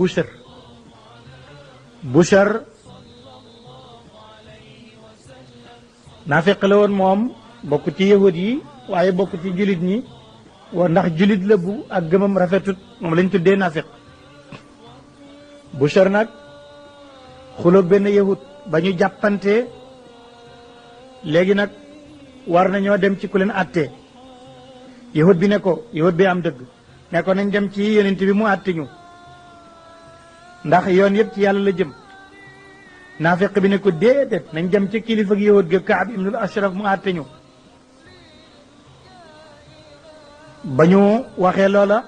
Bushar naafeq la woon moom bokk ci yahud yi waaye bokk ci julit ñi wa ndax julit la bu ak gëmam rafetut moom lañ tuddee naafeq Bushar nag xuloog benn yahud ba ñu jàppante léegi nag war nañoo dem ci ku leen àttee yahud bi ne ko yahud bi am dëgg ne ko nañ dem ci yonent bi mu àtte ñu ndax yoon yëpp ci yàlla la jëm naafeq bi ne ko déedéet nañ dem ci kilifa ak yahud ga Kaab ibnul Ashraf mu àtte ñu ba ñu waxee loola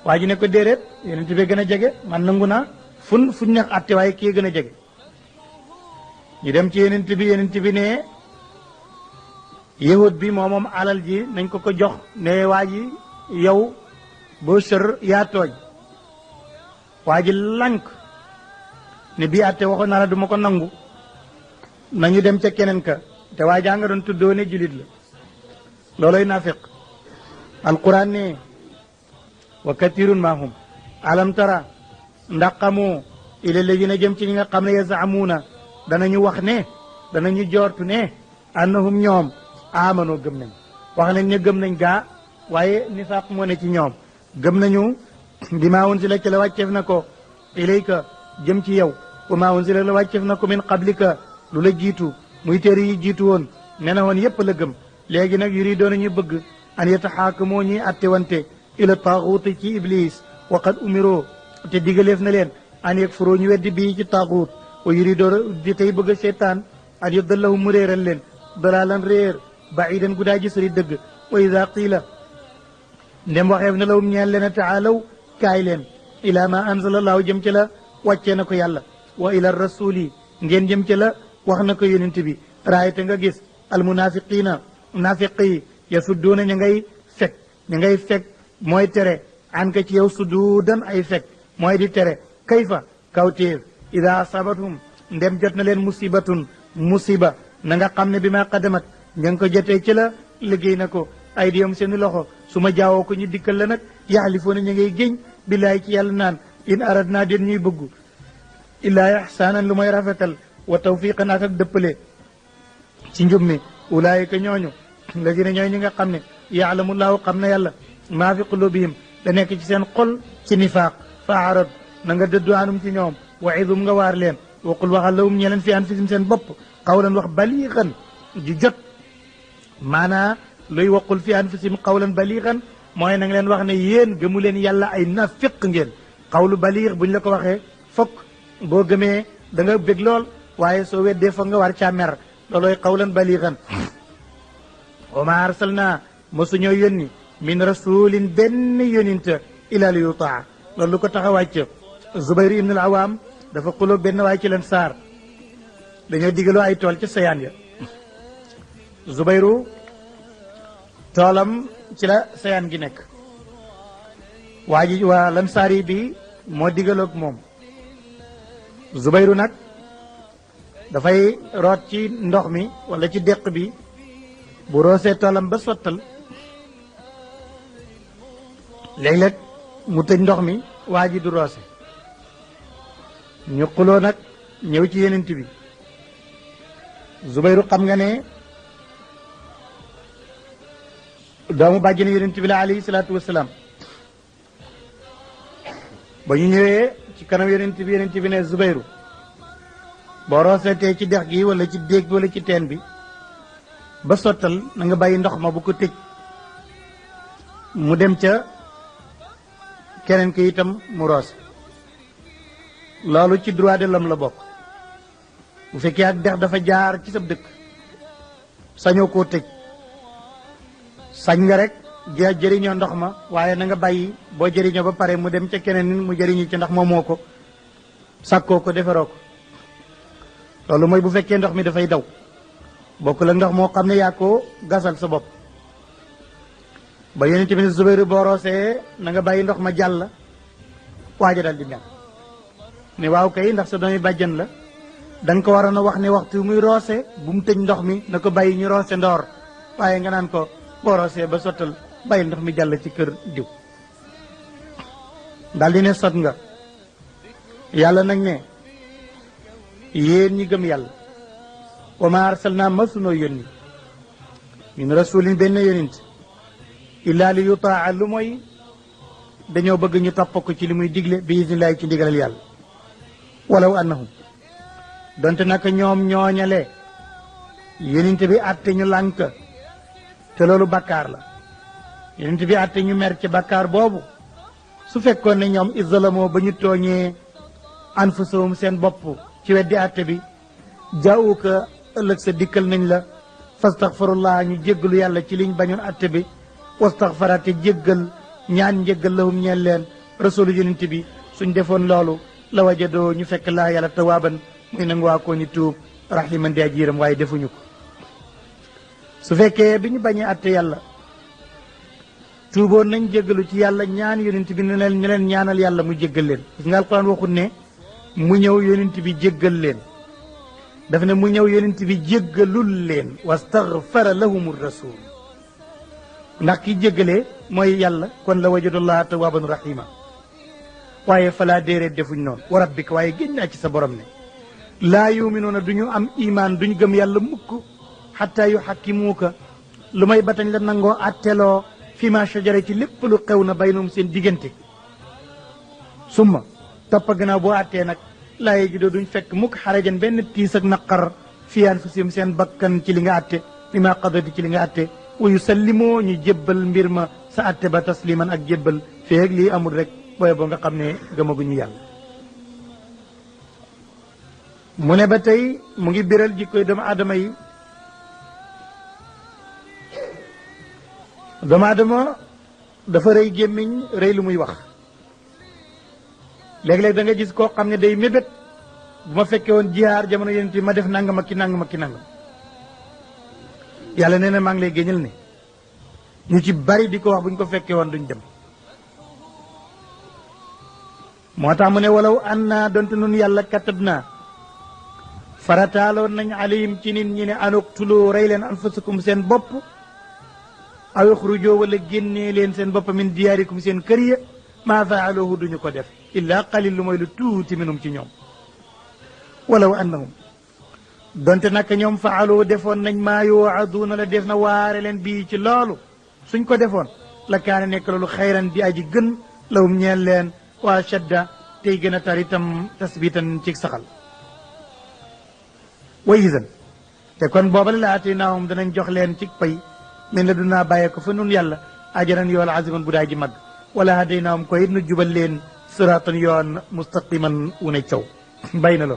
waa ji ne ko déedéet yonent bi gën a jege man nangu naa fuñ neex àtte waaye kii gën a jege ñu dem ci yonent bi ne yahud bi moom alal ji nañ ko jox ne waa ji yow boo sër yaa tooñ waa ji lank ne bii àtte waxoon naa la du ma ko nangu nañu dem ca keneen ka te waa jaa nga doon tuddoo ne julit la looloy naafiq alquran ne wa katirun mahum alam tara ndax xamoo ila ladina jëm ci ñi nga xam ne yazaamuuna danañu wax ne danañu joortu ne annahum ñoom amanoo gëm nañ wax nañ ne gëm nañ gaa waaye nifaaq moo ne ci ñoom gëm nañu bi maa unzila ci la wàcceef na ko ilayka jëm ci yow wa maa unzila la wàcceef na ko min qablika lu la jiitu muy téere yi jiitu woon ne na woon yépp la gëm léegi nag yuri doon ñu bëgg an yataxaakamoo ñuy atte wante ila taaxuuti ci iblis wa qad umiroo te digaleef na leen an yakfuroo ñu weddi bii ci taaxuut wa yuri doon di tey bëgg seetaan an yudallahu mu réeral leen dalaalan réer baidan guddaa ji sori dëgg wa ida qiila ndem waxeef na lawum ñeel leen taalaw kaay leen ila ma anzalallahu jëm ci la wàccee na ko yàlla wa ila rasuli ngeen jëm ci la wax na ko yonent bi raayte nga gis almunafiqina naafiq yi yasudduuna ña ngay fekk mooy tere an ka ci yow suduudan ay fekk mooy di tere kayfa kawtéef ida asabathum ndem jot na leen musiba na nga xam ne bi ma qadamat ña ngi ko jotee ci la liggéey na ko ay diyam seeni loxo su ma jaawoo ko ñu dikkal la nag yaxlifoona ña ngay géñ billaay ci yàlla naan in arad naa den ñuy bëgg illaa ihsaanan lu mooy rafetal wa tawfiqan ak dëppale ci njub mi ulaayika ñooñu lazina ñooy ñi nga xam ne yaalamullaahu xam na yàlla maa fi qulubihim da nekk ci seen xol ci nifaaq fa arad na nga dëddu anum ci ñoom wa idum nga waar leen waqul waxal lawum ñe leen fi anfusim seen bopp qawlan wax baliixan ju jot maanaa luy waqul fi anfusim qawlan baliixan mooy na nga leen wax ne yéen gëmu leen yàlla ay nafiq ngeen qawlu baliix buñ la ko waxee fokk boo gëmee da nga bég lool waaye soo weddee foog nga war caa mer loolooy qawlan baliixan wa ma arsalna mosuñoo yónni min rasulin benn yóninta ila li yutaa loolu lu ko tax a wàcc Zubayr ibn al Awaam dafa xuloo benn waay ci leen saar dañoo digaloo ay tool ci sayaan ya Zubayru toolam ci la sayaan gi nekk waa lan saari bi moo digaloog moom Zubayru nag dafay root ci ndox mi wala ci déq bi bu roosee toolam ba sottal léeg-léeg mu tëj ndox mi waa ji du roose ñu xuloo nag ñëw ci yenent bi Zubayru xam nga ne doomu bàjjene yenent bi la alayhi salaatu wasalaam ba ñu ñëwee ci kanam yenent bi ne Zubayru boo rooseetee ci dex gi wala ci déeg bi wala ci teen bi ba sottal na nga bàyyi ndox ma bu ko tëj mu dem ca keneen ki itam mu roose loolu ci droit de l'homme la bokk bu fekkee ak dex dafa jaar ci sab dëkk sañoo koo tëj sañ nga rek jëriñoo ndox ma waaye na nga bàyyi boo jëriñoo ba pare mu dem ca keneen mu jëriñu ci ndax moomoo ko sàkkoo ko defaroo ko loolu mooy bu fekkee ndox mi dafay daw bokk la ndox moo xam ne yaa ko gasal sa bopp ba yonent bi ne Zubayru boo roosee na nga bàyyi ndox ma jàll waaja dal di mel ne waaw kay ndax sa doomi bàjjan la da nga ko waroon a wax ne waxtu muy roose bu mu tëj ndox mi na ko bàyyi ñu roose ndoor waaye nga naan ko boo roosee ba sottal bàyyi ndox mi jàll ci kër diw daal di ne sot nga yàlla nag ne yéen ñi gëm yàlla wa ma arsalnaa masunoo yónni min rasulin benn yónint illaa li yutaa lu mooy dañoo bëgg ñu topp ko ci li muy digle bi isnillahi ci ndigalal yàlla walaw annahum donte naka ñoom ñooñale yónint bi àtte ñu lànk te loolu bakkaar la yónint bi àtte ñu mer ci bakkaar boobu su fekkoon ne ñoom izalamoo ba ñu tooñee anfusahum seen bopp ci weddi àtte bi jaawuka ëllëg sa dikkal nañ la fastaxfirullah ñu jéggalu yàlla ci liñ bañoon àtte bi wastaxfara te jéggal ñaan njéggal lahum ñeel leen rasulu yonent bi suñ defoon loolu la wajadoo ñu fekk laa yàlla tawaaban muy nangu waa koo ni tuub rahiman di aji yërëm waaye defuñu ko su fekkee bi ñu bañee àtte yàlla tuuboon nañ jéggalu ci yàlla ñaan yonent bi ne leen ñu leen ñaanal yàlla mu jéggal leen gis nga alquran waxut ne mu ñëw yonent bi jéggal leen daf ne mu ñëw yonent bi jéggalul leen wastaghfara lahum rasul ndax ki jéggalee mooy yàlla kon la wajadullah tawaaban rahima waaye falaa déeréet defuñ noonu wa rabbika waaye génn naa ci sa borom ne laa yuminuuna du ñu am imaan duñu gëm yàlla mukk xatta yu xakkimuuka lu may batañ la nangoo atteloo fi ma shajara ci lépp lu xew na baynum seen diggante summa toppa gannaaw boo attee nag laaye ji doo duñ fekk mukk xarajan benn tiis ak naqar fi anfusihim seen bakkan ci li nga atte bi ma qadati ci li nga atte wa yusallimoo ñu jébbal mbir ma sa atte ba tasliman ak jébbal feeg lii amul rek booye boo nga xam ne gëmaguñu yàlla mu ne ba tey mu ngi biral jikkoy doomu aadama yi doomu aadama dafa rëy gémmiñ rëy lu muy wax léeg-léeg da nga gis koo xam ne day mébét bu ma fekkee woon jihaar jamono yonent bi ma def nangam ak ki nangam ak ki nangam yàlla nee na maa ngi lay géñal ne ñu ci bari di ko wax bu ñu ko fekkee woon duñ dem moo tax mu ne walaw an naa donte nun yàlla katab naa farataaloon nañ alayhim ci nit ñi ne anuqtulu rey leen anfusakum seen bopp aw ixrujoo wala génnee leen seen bopp min diyaarikum seen kër ya maa faaluhu duñu ko def illa qalil lu mooy lu tuuti minum ci ñoom walaw annahum donte naka ñoom faaloo defoon nañ maa yuwaduuna la def na waare leen bii ci loolu suñ ko defoon la kaane nekk loolu xayran di aji gën lawum ñeel leen waa shadda tey gën a tar itam tasbitan ci saxal wa isan te kon booba la aataynaahum danañ jox leen ci pay min la dunaa bàyyee ko fa nun yàlla ajaran yool aziman bu daay ji mag wala hadaynaahum ko it nu jubal leen siratan yoon mustaqiman wu ne caw bay na lo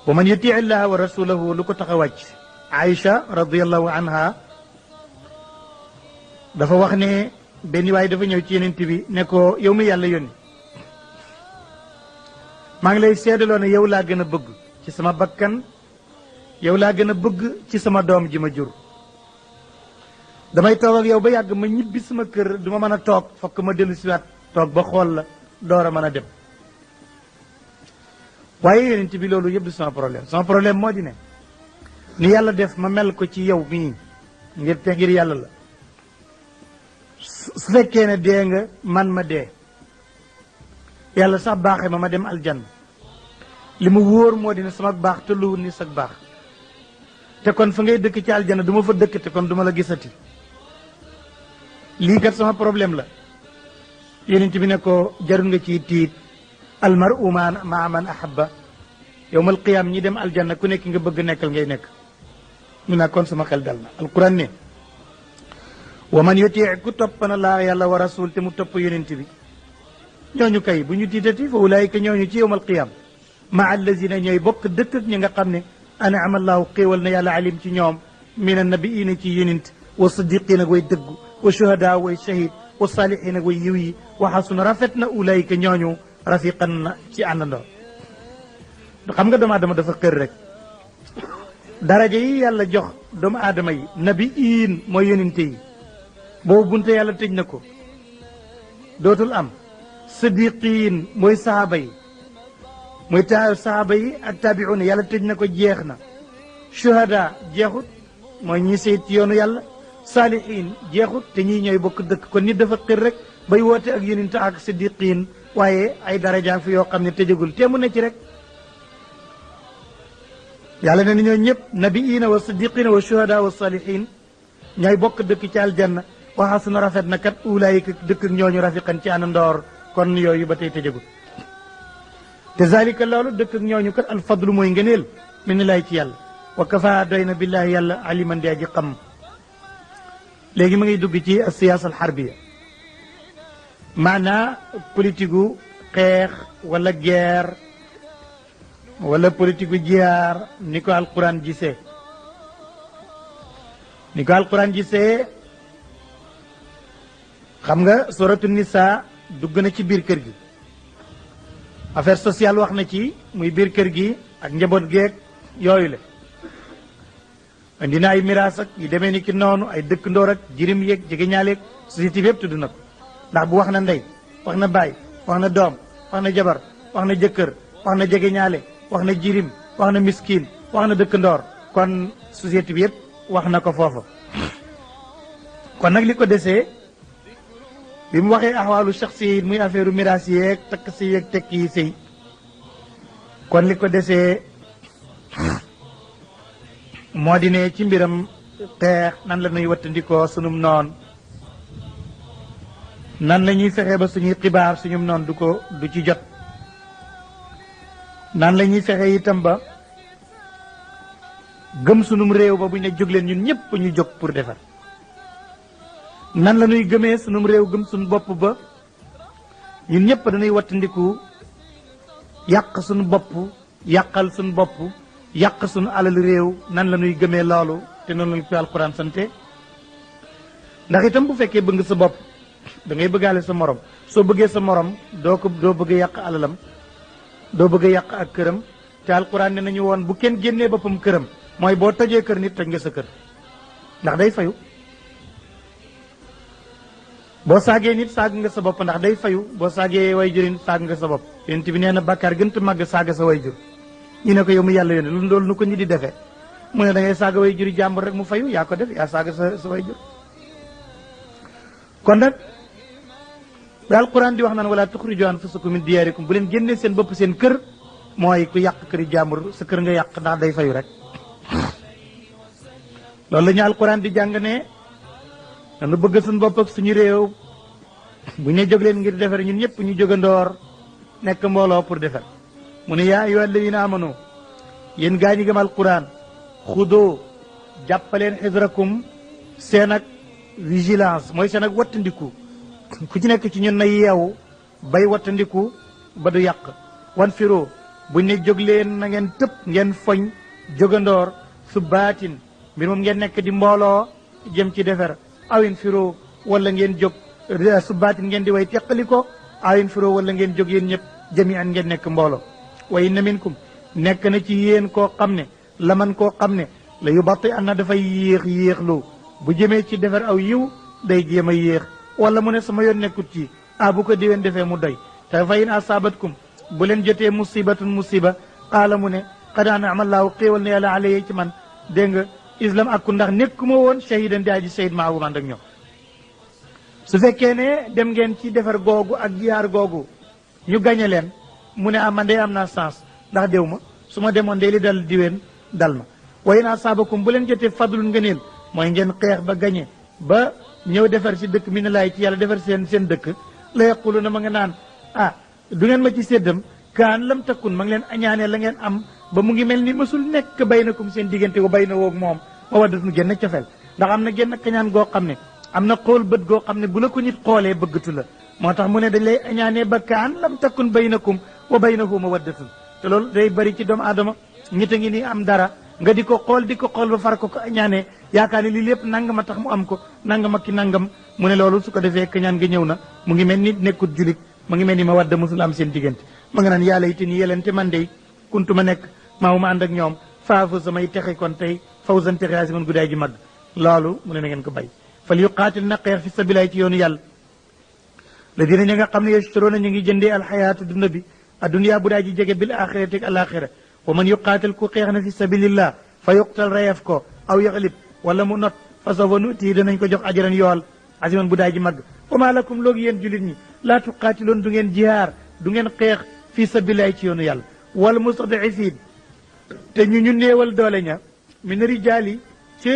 wa man yutii illaha wa rasulahu lu ko tax a wàcc Aïcha radiallahu anha dafa wax ne benn waay dafa ñëw ci yenent bi ne ko yow mi yàlla yónni maa ngi lay seedaloo ne yow laa gën a bëgg ci sama bakkan yow laa gën a bëgg ci sama doom ji ma jur damay toog ak yow ba yàgg ma ñibbi sama kër du ma mën a toog fokk ma dellu siwaat toog ba xool la door a mën a dem waaye yonent bi loolu yëpp du sama problème moo di ne ni yàlla def ma mel ko ci yow mii ngir yàlla la su fekkee ne dee nga man ma dee yàlla sax baaxee ma dem aljanna li mu wóor moo di ne sama baax te luwul ni sag baax te kon fa ngay dëkk ci aljanna du ma fa dëkk te kon du ma la gisati lii kat sama problème la yonent bi ne ko jarul nga ciy tiit almaru maa man ahabba yowmal qiyaam ñi dem aljanna ku nekk nga bëgg nekkal ngay nekk ñu naa kon sama xel dal na alquran ne wa man yutii ku topp na laa yàlla wa rasul te mu topp yonent bi ñooñu kay bu ñu tiitati fa ulaayika ñooñu ci yowmal qiyaam maa allazina ñooy bokk dëkk ak ñi nga xam ne an'ama allahu xéewal na yàlla alim ci ñoom min annabiina ci yonent wa siddiqina way dëggu wa shuhada way shahid wa salihina way yiw yi wa xasuna rafet na ulaayika ñooñu rafiqan ci àndandoo xam nga doomu aadama dafa xër rek daraja yi yàlla jox doomu aadama yi nabiin mooy yonente yi boobu bunte yàlla tëj na ko dootul am siddiqiin mooy sahaaba yi mooy sahaaba yi ak taabiuuna yàlla tëj na ko jeex na shuhada jeexut mooy ñi sayt ci yoonu yàlla saalihiin jeexut te ñii ñooy bokk dëkk kon nit dafa xir rek bay woote ak yonente ak siddiqiin waaye ay daraja fi yoo xam ne tëjagul te mu ne ci rek yàlla ne ni ñoo ñëpp nabiina wa siddiqina wa shuhada wa salihin ñooy bokk dëkk ci aljanna wa hasuna rafet na kat ulaayika dëkk ak ñooñu rafiqan ci àndandoor kon yooyu ba tey tëjagul te zalika loolu dëkk ak ñooñu kat alfadlu mooy ngëneel min ni laay ci yàlla wa kafa doy na billahi yàlla aliman di aji xam léegi ma ngi dugg ci siyaasa alxarbiya maanaa politique gu xeex wala guerre wala politique gu jihaar ni ko alquran gisee xam nga suratu nisa dugg na ci biir kër gi affaire sociale wax na ci muy biir kër gi ak njaboot geeg yooyu la andi na ay miraas ak yu demee ni ki noonu ay dëkkandoor ak jirim yeeg jege ñaaleeg société bi yëpp tudd na ko ndax bu wax na ndey wax na baay wax na doom wax na jabar wax na jëkkër wax na jege ñaale wax na jirim wax na miskin wax na dëkkandoor kon société bi yëpp wax na ko foofa kon nag li ko desee bi mu waxee axwaalu shaxsi yi muy affaire miraas yeeg takk si yeeg tekki yi sëy kon li ko desee moo di ne ci mbiram xeex nan la ñuy wattandikoo sunum noon nan la ñuy fexee ba suñuy xibaar suñum noon du ci jot nan la ñuy fexe itam ba gëm sunum réew ba bu ñu ne jóg leen ñun ñëpp ñu jóg pour defar nan la ñuy gëmee sunum réew gëm suñu bopp ba ñun ñëpp dañuy wattandiku yàq suñu bopp yàqal suñu bopp yàq suñu alal réew nan la ñuy gëmee loolu te noonu lañu ko alquran sante ndax itam bu fekkee bëgg sa bopp da ngay bëggaale sa morom soo bëggee sa morom doo bëgg yàq alalam doo bëgg yàq ak këram te alquran ne nañu woon bu kenn génnee boppam këram mooy boo tojee kër nit toj nga sa kër ndax day fayu boo saagee nit saag nga sa bopp ndax day fayu boo saagee way jurin saag nga sa bopp yonent bi nee na bàkkaar gën a màgg saaga sa way jur ñu ne ko yow mu yàlla yónne lu loolu nu ko nit di defee mu ne da ngay saaga way juri jàmbur rek mu fayu yaa ko def yaa saaga sa way jur kon nag ba alquran di wax naan wala tuxriju anfusakum min diyaarikum bu leen génnee seen bopp seen kër mooy ku yàq këri jàmbur sa kër nga yàq ndax day fayu rek loolu la ñu alquran di jàng ne dañu bëgg suñu bopp ak suñu réew bu ñu jóg leen ngir defar ñun ñëpp ñu jógandoor nekk mbooloo pour defar mu ne yaa ayyuha alladina amanu yéen gaa ñi gëm alquran xudoo jàppaleen xisrakum seen ak vigilance mooy seen ak wattandiku ku ci nekk ci ñun na yeewu bay wattandiku ba du yàq wan firo buñ ne jóg leen na ngeen tëpp ngeen foñ jógandoor su baatin mbir moom ngeen nekk di mbooloo jëm ci defar awin firo wala ngeen jóg su baatin ngeen di way teqali ko awin firo wala ngeen jóg yéen ñëpp jami an ngeen nekk mbooloo wa inna minkum nekk na ci yéen koo xam ne la man koo xam ne la yu batti an na dafay yéexlu bu jëmee ci defar aw yiw day jéem a yéex wala mu ne sama yoon nekkut ci bu ko diween defee mu doy te fa in asabatkum bu leen jotee musibatun musiba qaala mu ne qad an'ama Allahu xéewal na yàlla alayhi ci man dégg nga islam akku ndax nekkuma woon shahidan di aji shahid maa wu ànd ak ñoom su fekkee ne dem ngeen ci defar googu ak jiyaar googu ñu gañe leen mu ne man de am naa sens ndax déw ma su ma demoon de li dal diween dal ma wa in asaabakum bu leen jotee fadlun ngëneel mooy ngeen xeex ba gañe ba ñëw defar si dëkk mi ne laay ci yàlla defar seen dëkk la yaqulu na ma nga naan du ngeen ma ci séddam kaan lam takkun ma ngi leen añaanee la ngeen am ba mu ngi mel ni mësul nekk baynakum seen diggante wa bay na woog moom ma waddatun génn cofeel ndax am na génn kañaan goo xam ne am na xool bët goo xam ne bu la ko nit xoolee bëggatu la moo tax mu ne dañ lay añaanee ba kaan lam takkun baynakum wa baynahu ma waddatun te loolu day bari ci doomu aadama ñit a ngi ni am dara nga di ko xool ba far ko añaanee yaakaar ne lii lépp nangam a tax mu am ko nangam ak ki nangam mu ne loolu su ko defee kañaan nga ñëw na mu ngi mel ni nekkut julit mu ngi mel ni ma wadda musul am seen diggante ma nga naan yàlla it ni yelente man dey kuntu ma nekk maa ma ànd ak ñoom faafu samay texe kon tey fawzan texe yaa si man guddaay ji mag loolu mu ne na ngeen ko bay fal yuqaatil na xeex fi sabilillahi ci yoonu yàlla la dina ñi nga xam ne yashtaroona ñu ngi jëndee alxayaatu dund bi adduniyaa bu daa ji jege bil axirati ak alaxira wa man yuqaatil ku xeex na fi sabilillah fa yuqtal rayef ko aw yaxlib wala mu not fa sawfa nutii danañ ko jox ajaran yool asiman bu daa ji mag wa maa lakum loogi yéen julit ñi laa tuqaatiloon du ngeen jihaar du ngeen xeex fi sabilillahi ci yoonu yàlla wal mustad'ifiin te ñu néewal doole ña min rijaali ci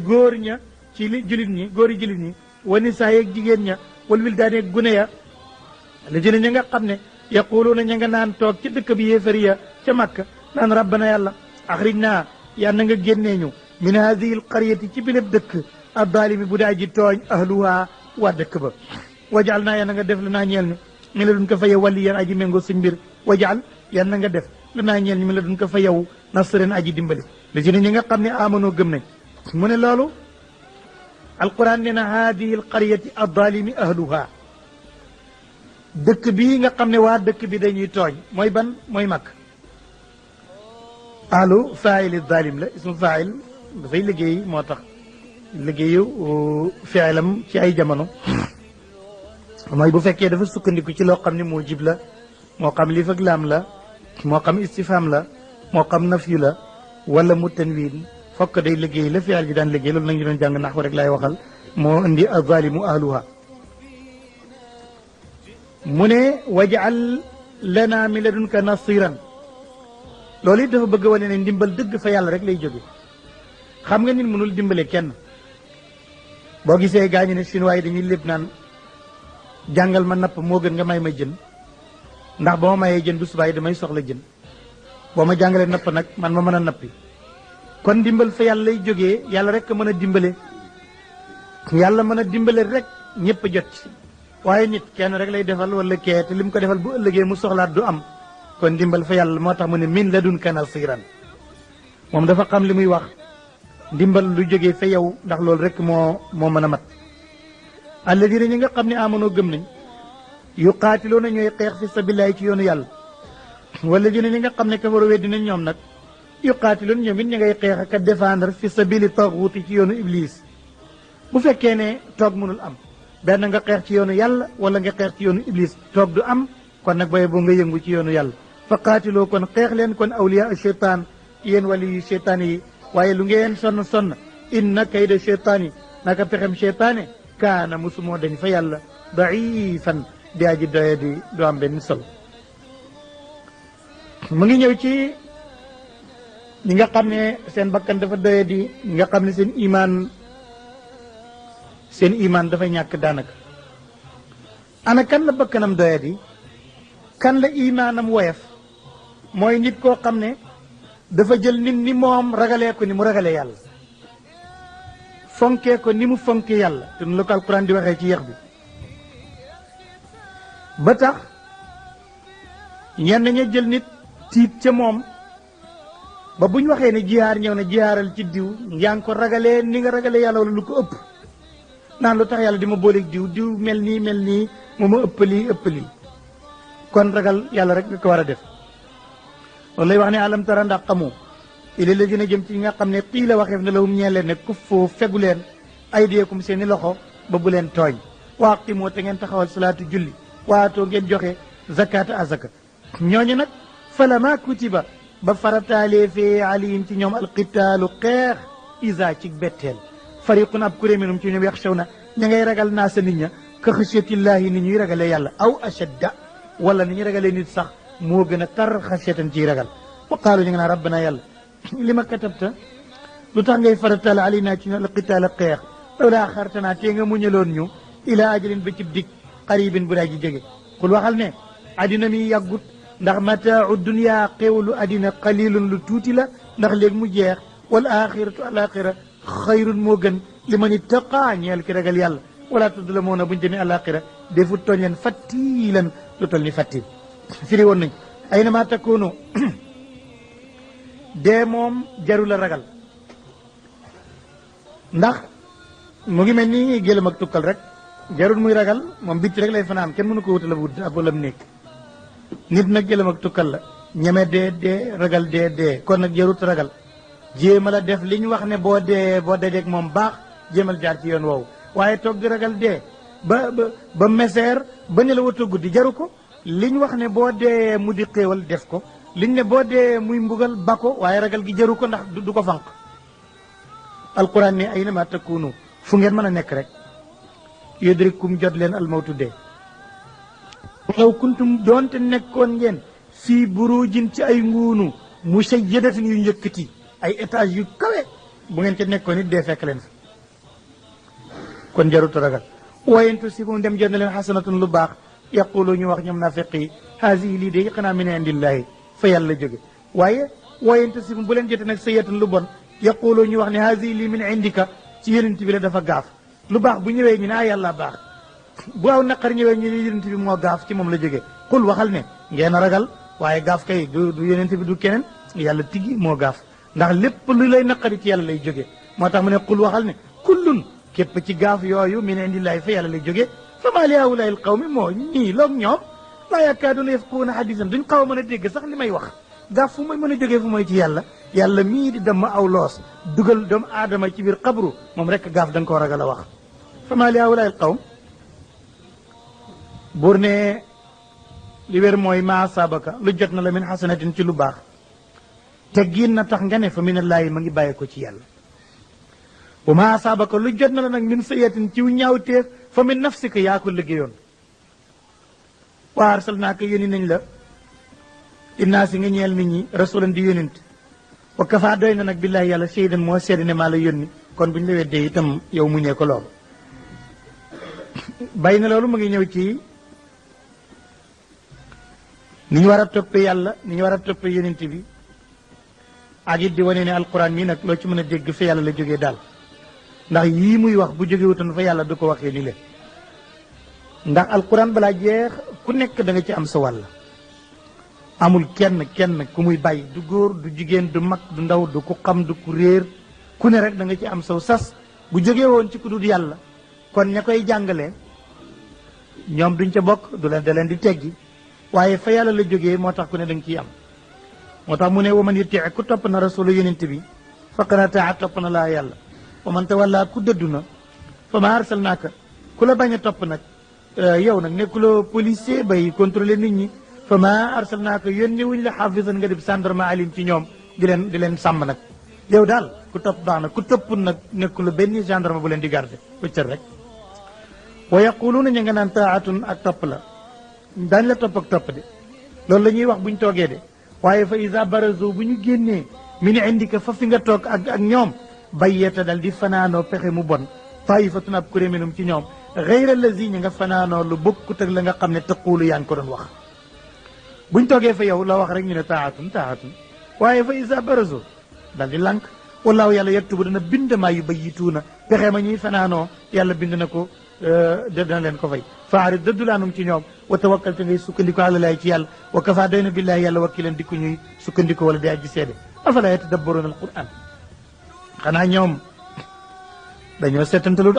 góor ña ci li julit ñi góor yi julit ñi wa nisaa yeeg jigéen ña wal wildaane ak gune ya la jëne ña nga xam ne yaquluuna ña nga naan toog ci dëkk bi yéefari ya ca Makka naan rabbana yàlla axrijnaa yal na nga génnee ñu min hadihi alqaryati ci biléb dëkk addaalimi bu daa ji tooñ ahluha waa dëkk ba wajaal naa yal na nga def la naa ñeel ñu mi la dun ko fa yow wàlli yan aji méngoo suñ mbir wajaal yal na nga def la naa ñeel ñu mi la dun ko fa yow nasren aji dimbali la jëne ñi nga xam ne amanoo gëm nañ mu ne loolu alquran nee na hadihi alqaryati addaalimi ahluha dëkk bii nga xam ne waa dëkk bi dañuy tooñ mooy ban mooy mag ahlu faayili zalim la ismu faayil dafay liggéey moo tax liggéeyu fiilam ci ay jamono mooy bu fekkee dafa sukkandiku ci loo xam ne moo jib la moo xam liif ak laam la moo xam istifham la moo xam nafyu la wala mu tanwiin fokk day liggéey la fiil ji daan liggéey loolu nag ñu doon jàng nax rek laay waxal moo indi azalimu ahluha mu ne wajal lana min ladunka nasiran loolu it dafa bëgg wane ne ndimbal dëgg fa yàlla rek lay jóge xam nga nit mënul dimbale kenn boo gisee gaañu ne chinois yi dañuy lépp naan jàngal ma napp moo gën nga may ma jën ndax ba ma mayee jën bu subaa yi damay soxla jën boo ma jàngalee napp nag man ma mën a nappi kon dimbal fa yàlla lay jógee yàlla rek mën a dimbale yàlla mën a dimbale rek ñëpp jot ci waaye nit kenn rek lay defal wala kee te lim ko defal bu ëllëgee mu soxlaat du am kon dimbal fa yàlla moo tax mu ne min ladunka nasiran moom dafa xam li muy wax dimbal lu jógee fa yow ndax loolu rek moo mën a mat alladina ñi nga xam ne amanoo gëm nañ yuqaatiloona ñooy xeex fi sabilillahi ci yoonu yàlla wala dina ñi nga xam ne kafaru weddi nañ ñoom nag yuqaatiloon ñoom it ñi ngay xeex ak a défendre fi sabili taxuuti ci yoonu iblis bu fekkee ne toog mënul am benn nga xeex ci yoonu yàlla wala nga xeex ci yoonu iblis toog du am kon nag baye boo nga yëngu ci yoonu yàlla fa qaatiloo kon xeex leen kon awliya cheytaan yéen wali yu cheytaan yi waaye lu ngeen sonn inna kayda cheytaan yi naka pexem cheytaane kaana musumoo dañ fa yàlla daifan di aji doye di du am benn solo mu ngi ñëw ci ñi nga xam ne seen bakkan dafa doye di ñi nga xam ne seen imaan dafa ñàkk daanaka ana kan la bakkanam doye di kan la imaanam woyof mooy nit koo xam ne dafa jël nit ni moom ragalee ko ni mu ragalee yàlla fonkee ko ni mu fonkee yàlla te nu la ko alquran di waxee ci yeex bi ba tax ñenn ña jël nit tiit ca moom ba buñ waxee ne jihaar ñëw na jihaaral ci diw yaa ngi ko ragalee ni nga ragalee yàlla wala lu ko ëpp naan lu tax yàlla di ma booleeg diw mel nii mu ma ëpp lii kon ragal yàlla rek nga ko war a def loolu lay wax ne alam tara ndax xamu ila la dina jëm ci nga xam ne xii la waxeef ne lahum ñeel leen ne kuffu fegu leen aydiyakum seeni loxo ba bu leen tooñ waaqimoo te ngeen taxawal salaatu julli waatoo ngeen joxe zakata azaka ñooñu nag falama kutiba ba farataalee fee alayhim ci ñoom alqitaalu xeex isa ci betteel fariqun ab kuré minum ci ñoom yaxshaw na ña ngay ragal naa sa nit ña ka xasiyatillahi ni ñuy ragalee yàlla aw ashadda wala ni ñuy ragalee nit sax moo gën a tar xasiyatan ciy ragal wa qaalu ñu ngi naan rabbana yàlla li ma katabta lu tax ngay farataal alayna ci ñu alqitaal xeex lawlaa axartanaa tee nga muñaloon ñu ila ajalin ba cib dig qaribin bu daa ji jege xul waxal ne addina mi yàggut ndax mataau dunia xéewalu addina qalilun lu tuuti la ndax léegi mu jeex wal axiratu alaxira xayrun moo gën li man ittaqa ñeel ki ragal yàlla wala tudlamoona buñ demee alaxira defut tooñ leen fattilan lu tol ni fattil firi woon nañ ay na ma takkoonu dee moom jaru la ragal ndax mu ngi mel ni gëlëm ak tukkal rek jarul muy ragal moom bitti rek lay fanaan kenn mënu ko wutal ab wut ab walam nekk nit nag gëlëm ak tukkal la ñeme dee ragal dee kon nag jarut ragal jéemal a def li ñu wax ne boo dajeeg moom baax jéemal jaar ci yoon woowu waaye toog di ragal dee ba meseer ba ne la wata guddi jaru ko liñ wax ne boo dee mu di xéewal def ko liñ ne boo dee muy mbugal ba ko waaye ragal gi jaru ko ndax du ko fanq alquran ne aynama takunu fu ngeen mën a nekk rek yudrikum jot leen almawtu dee walaw kuntum doonte nekkoon ngeen fii burujin ci ay nguunu musayyadatin yu njëkkati ay étage yu kawe bu ngeen ca nekkoon it dee fekk leen fa kon jarut ragal wayentu si mu dem jot na leen xasanatun lu baax yaqulu ñu wax ñoom naafiq yi haasihi lii de xanaa min indillahi fa yàlla jóge waaye wayentu si bu leen jote nag sayatun lu bon yaqulu ñu wax ne haasihi lii min indika ci yonent bi la dafa gaaf lu baax bu ñëwee ñu ne yàlla baax bu aw naqar ñëwee ñu ne yonent bi moo gaaf ci moom la jóge xul waxal ne ngeen a ragal waaye gaaf kay du yonent bi du keneen yàlla tigi moo gaaf ndax lépp lu lay naqari ci yàlla lay jóge moo tax mu ne xul waxal ne kullun képp ci gaaf yooyu min indillahi fa yàlla lay jóge fa maa li haulaai l qawmi moo ñii loog ñoom laa yakaaduuna yafqahuuna hadiisan duñ xaw a mën a dégg sax li may wax gaaf fu may mën a jógee fu may ci yàlla mii di dem aw loos dugal doomu aadama ci biir xabru moom rek gaaf da nga koo ragal a wax fa maa li haulaai l qawm buur ne li wér mooy maa saabaka lu jot na la min xasanatin ci lu baax te giin na tax nga ne fa minallaahi ma ngi bàyyi ko ci yàlla bu maa saabaka lu jot na la nag min sayatin ci ñaawteef fa min nafsika yaa ko liggéeyoon wa arsalnaaka yónni nañ la innaasi nga ñeel nit ñi rasulan di yónent wa kafaa doy na nag billaahi yàlla shaydan moo seede ne maa la yónni kon bu ñu la weddee itam yow mu ñee ko loolu bàyyi na loolu mu ngi ñëw ci ni ñu war a toppee yàlla ni ñu war a toppee yonent bi ak it di wane ne alquran mii nag loo ci mën a dégg fa yàlla la jógee daal ndax yii muy wax bu jógee wutoon fa yàlla du ko waxee ni leen ndax alquran balaa jeex ku nekk da nga ci am sa wàll amul kenn ku muy bàyyi du góor du jigéen du mag du ndaw du ku xam du ku réer ku ne rek da nga ci am saw sas bu jógee woon ci ku dul yàlla kon ña koy jàngalee ñoom duñ ca bokk du leen da leen di teggi waaye fa yàlla la jógee moo tax ku ne da nga ciy am moo tax mu ne wa man yuti ku topp na rasulu yonent bi faqad ataa topp na laa yàlla wa man tawalla ku dëddu na fa ma arsalnaaka ku la bañ a topp nag yow nag nekkuloo policier bay contrôler nit ñi fa ma arsalnaaka yónni wuñ la xafisan nga def gendarme alim ci ñoom di leen sàmm nag yow daal ku topp baax na ku toppul nag nekkuloo benn gendarme bu leen di garder wëccër rek wa yaquluuna ñu nga naan taatun ak topp la daañ la topp ak topp de loolu la ñuy wax buñ toogee de waaye fa isa barazo bu ñu génnee min indika fa fi nga toog ak ñoom bayyata dal di fanaanoo pexe mu bon taifatun ab kuré minum ci ñoom xeyra lazi ñi nga fanaanoo lu bokkut ak la nga xam ne taqulu yaa ngi ko doon wax buñ toogee fa yow la wax rek ñu ne taatun waaye fa isa barazo dal di lànk wallaahu yàlla yaktubu dana bind maa yu bayyituuna pexe ma ñuy fanaanoo yàlla bind na ko dana leen ko fay faarid dëddulaanum ci ñoom wa tawakkal te ngay sukkandiku àlalaay ci yàlla wa kafa doy na billaahi yàlla wakkilan di ko ñuy sukkandiku wala di aji seede afala yatadabbaruuna alquran xanaa ñoom dañoo settantalut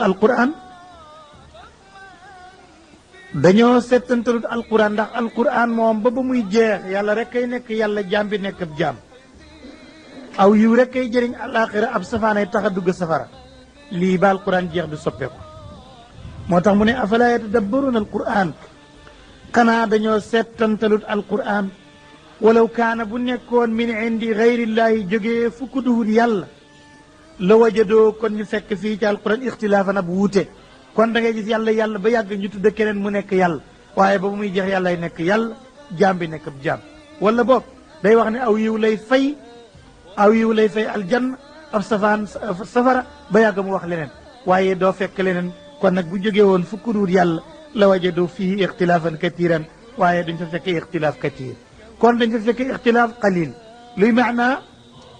alquran ndax alquran moom ba muy jeex yàlla rek kay nekk yàlla jaam bi nekk ab jaam aw yiw rek kay jëriñ alaxira ab safaanay tax a dugg safara lii ba alquran jeex du soppeeku moo tax mu ne afala yatadabbaruuna alquran xanaa dañoo settantalut alquran walaw kaana bu nekkoon min indi gayrillahi jógee fukk duhul yàlla la wajadoo kon ñu fekk fii ci alquran ixtilaafan ab wuute kon da ngay gis yàlla ba yàgg ñu tudd keneen mu nekk yàlla waaye ba muy jeex yàllay nekk yàlla jaam bi nekk ab jaam wala boog day wax ne aw yiw lay fay aljanna ab safara ba yàgg mu wax leneen waaye doo fekk leneen kon nag bu jógee woon fukk duhul yàlla la wajadoo fii ixtilaafan katiran waaye dañ fa fekk ixtilaaf katir kon dañ fa fekk ixtilaaf qalil luy maanaa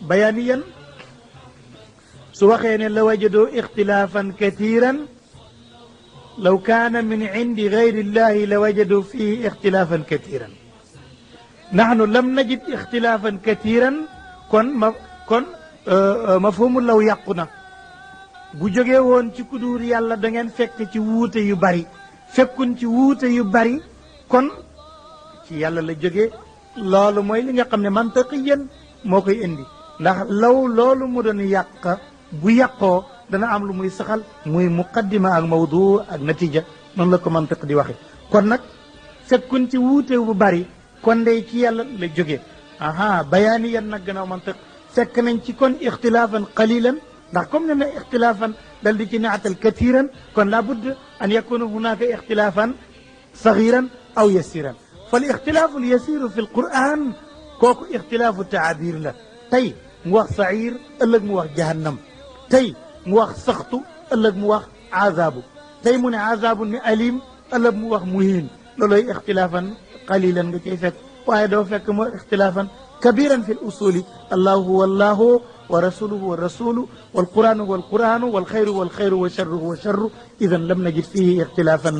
bayaaniyan su waxee ne la wajadoo ixtilaafan katiran law kaana min indi gayri llahi la wajadoo fii ixtilaafan katiran naxnu lam najid ixtilaafan katiran kon mafhumu law yàqu na bu jógee woon ci kuduur yàlla da ngeen fekk ci wuute yu bari fekkun ci wuute yu bari kon ci yàlla la jóge loolu mooy li nga xam ne mantaqiyan moo koy indi ndax law loolu mu doon yàq bu yàqoo dana am lu muy saxal muy muqaddima ak mawdu ak natija noonu la ko mantiq di waxe kon nag fekkun ci wuute bu bari kon day ci yàlla la jógee bayaani yan nag gannaaw mantiq fekk nañ ci kon ixtilaafan qalilan ndax comme ne na ixtilaafan dal di ci naatal kathiran kon la budd an yakuna hunaka ixtilaafan sagiran aw yasiran fal ixtilaafu lyasiru fi alquran kooku ixtilaafu taabir la tey mu wax sair ëllëg mu wax jahannam tey mu wax saxtu ëllëg mu wax azabu tey mu ne azabu ni alim ëllëg mu wax muhin looloy ixtilaafan qalilan nga cay fekk waaye doo fekk moo ixtilaafan kabiran fi l usuli allahu huwa allahu wa rasuluhu wa rasulu walquranu walquranu walxayru walxayru wa charruhu wa charru idan lam najid fihi ixtilaafan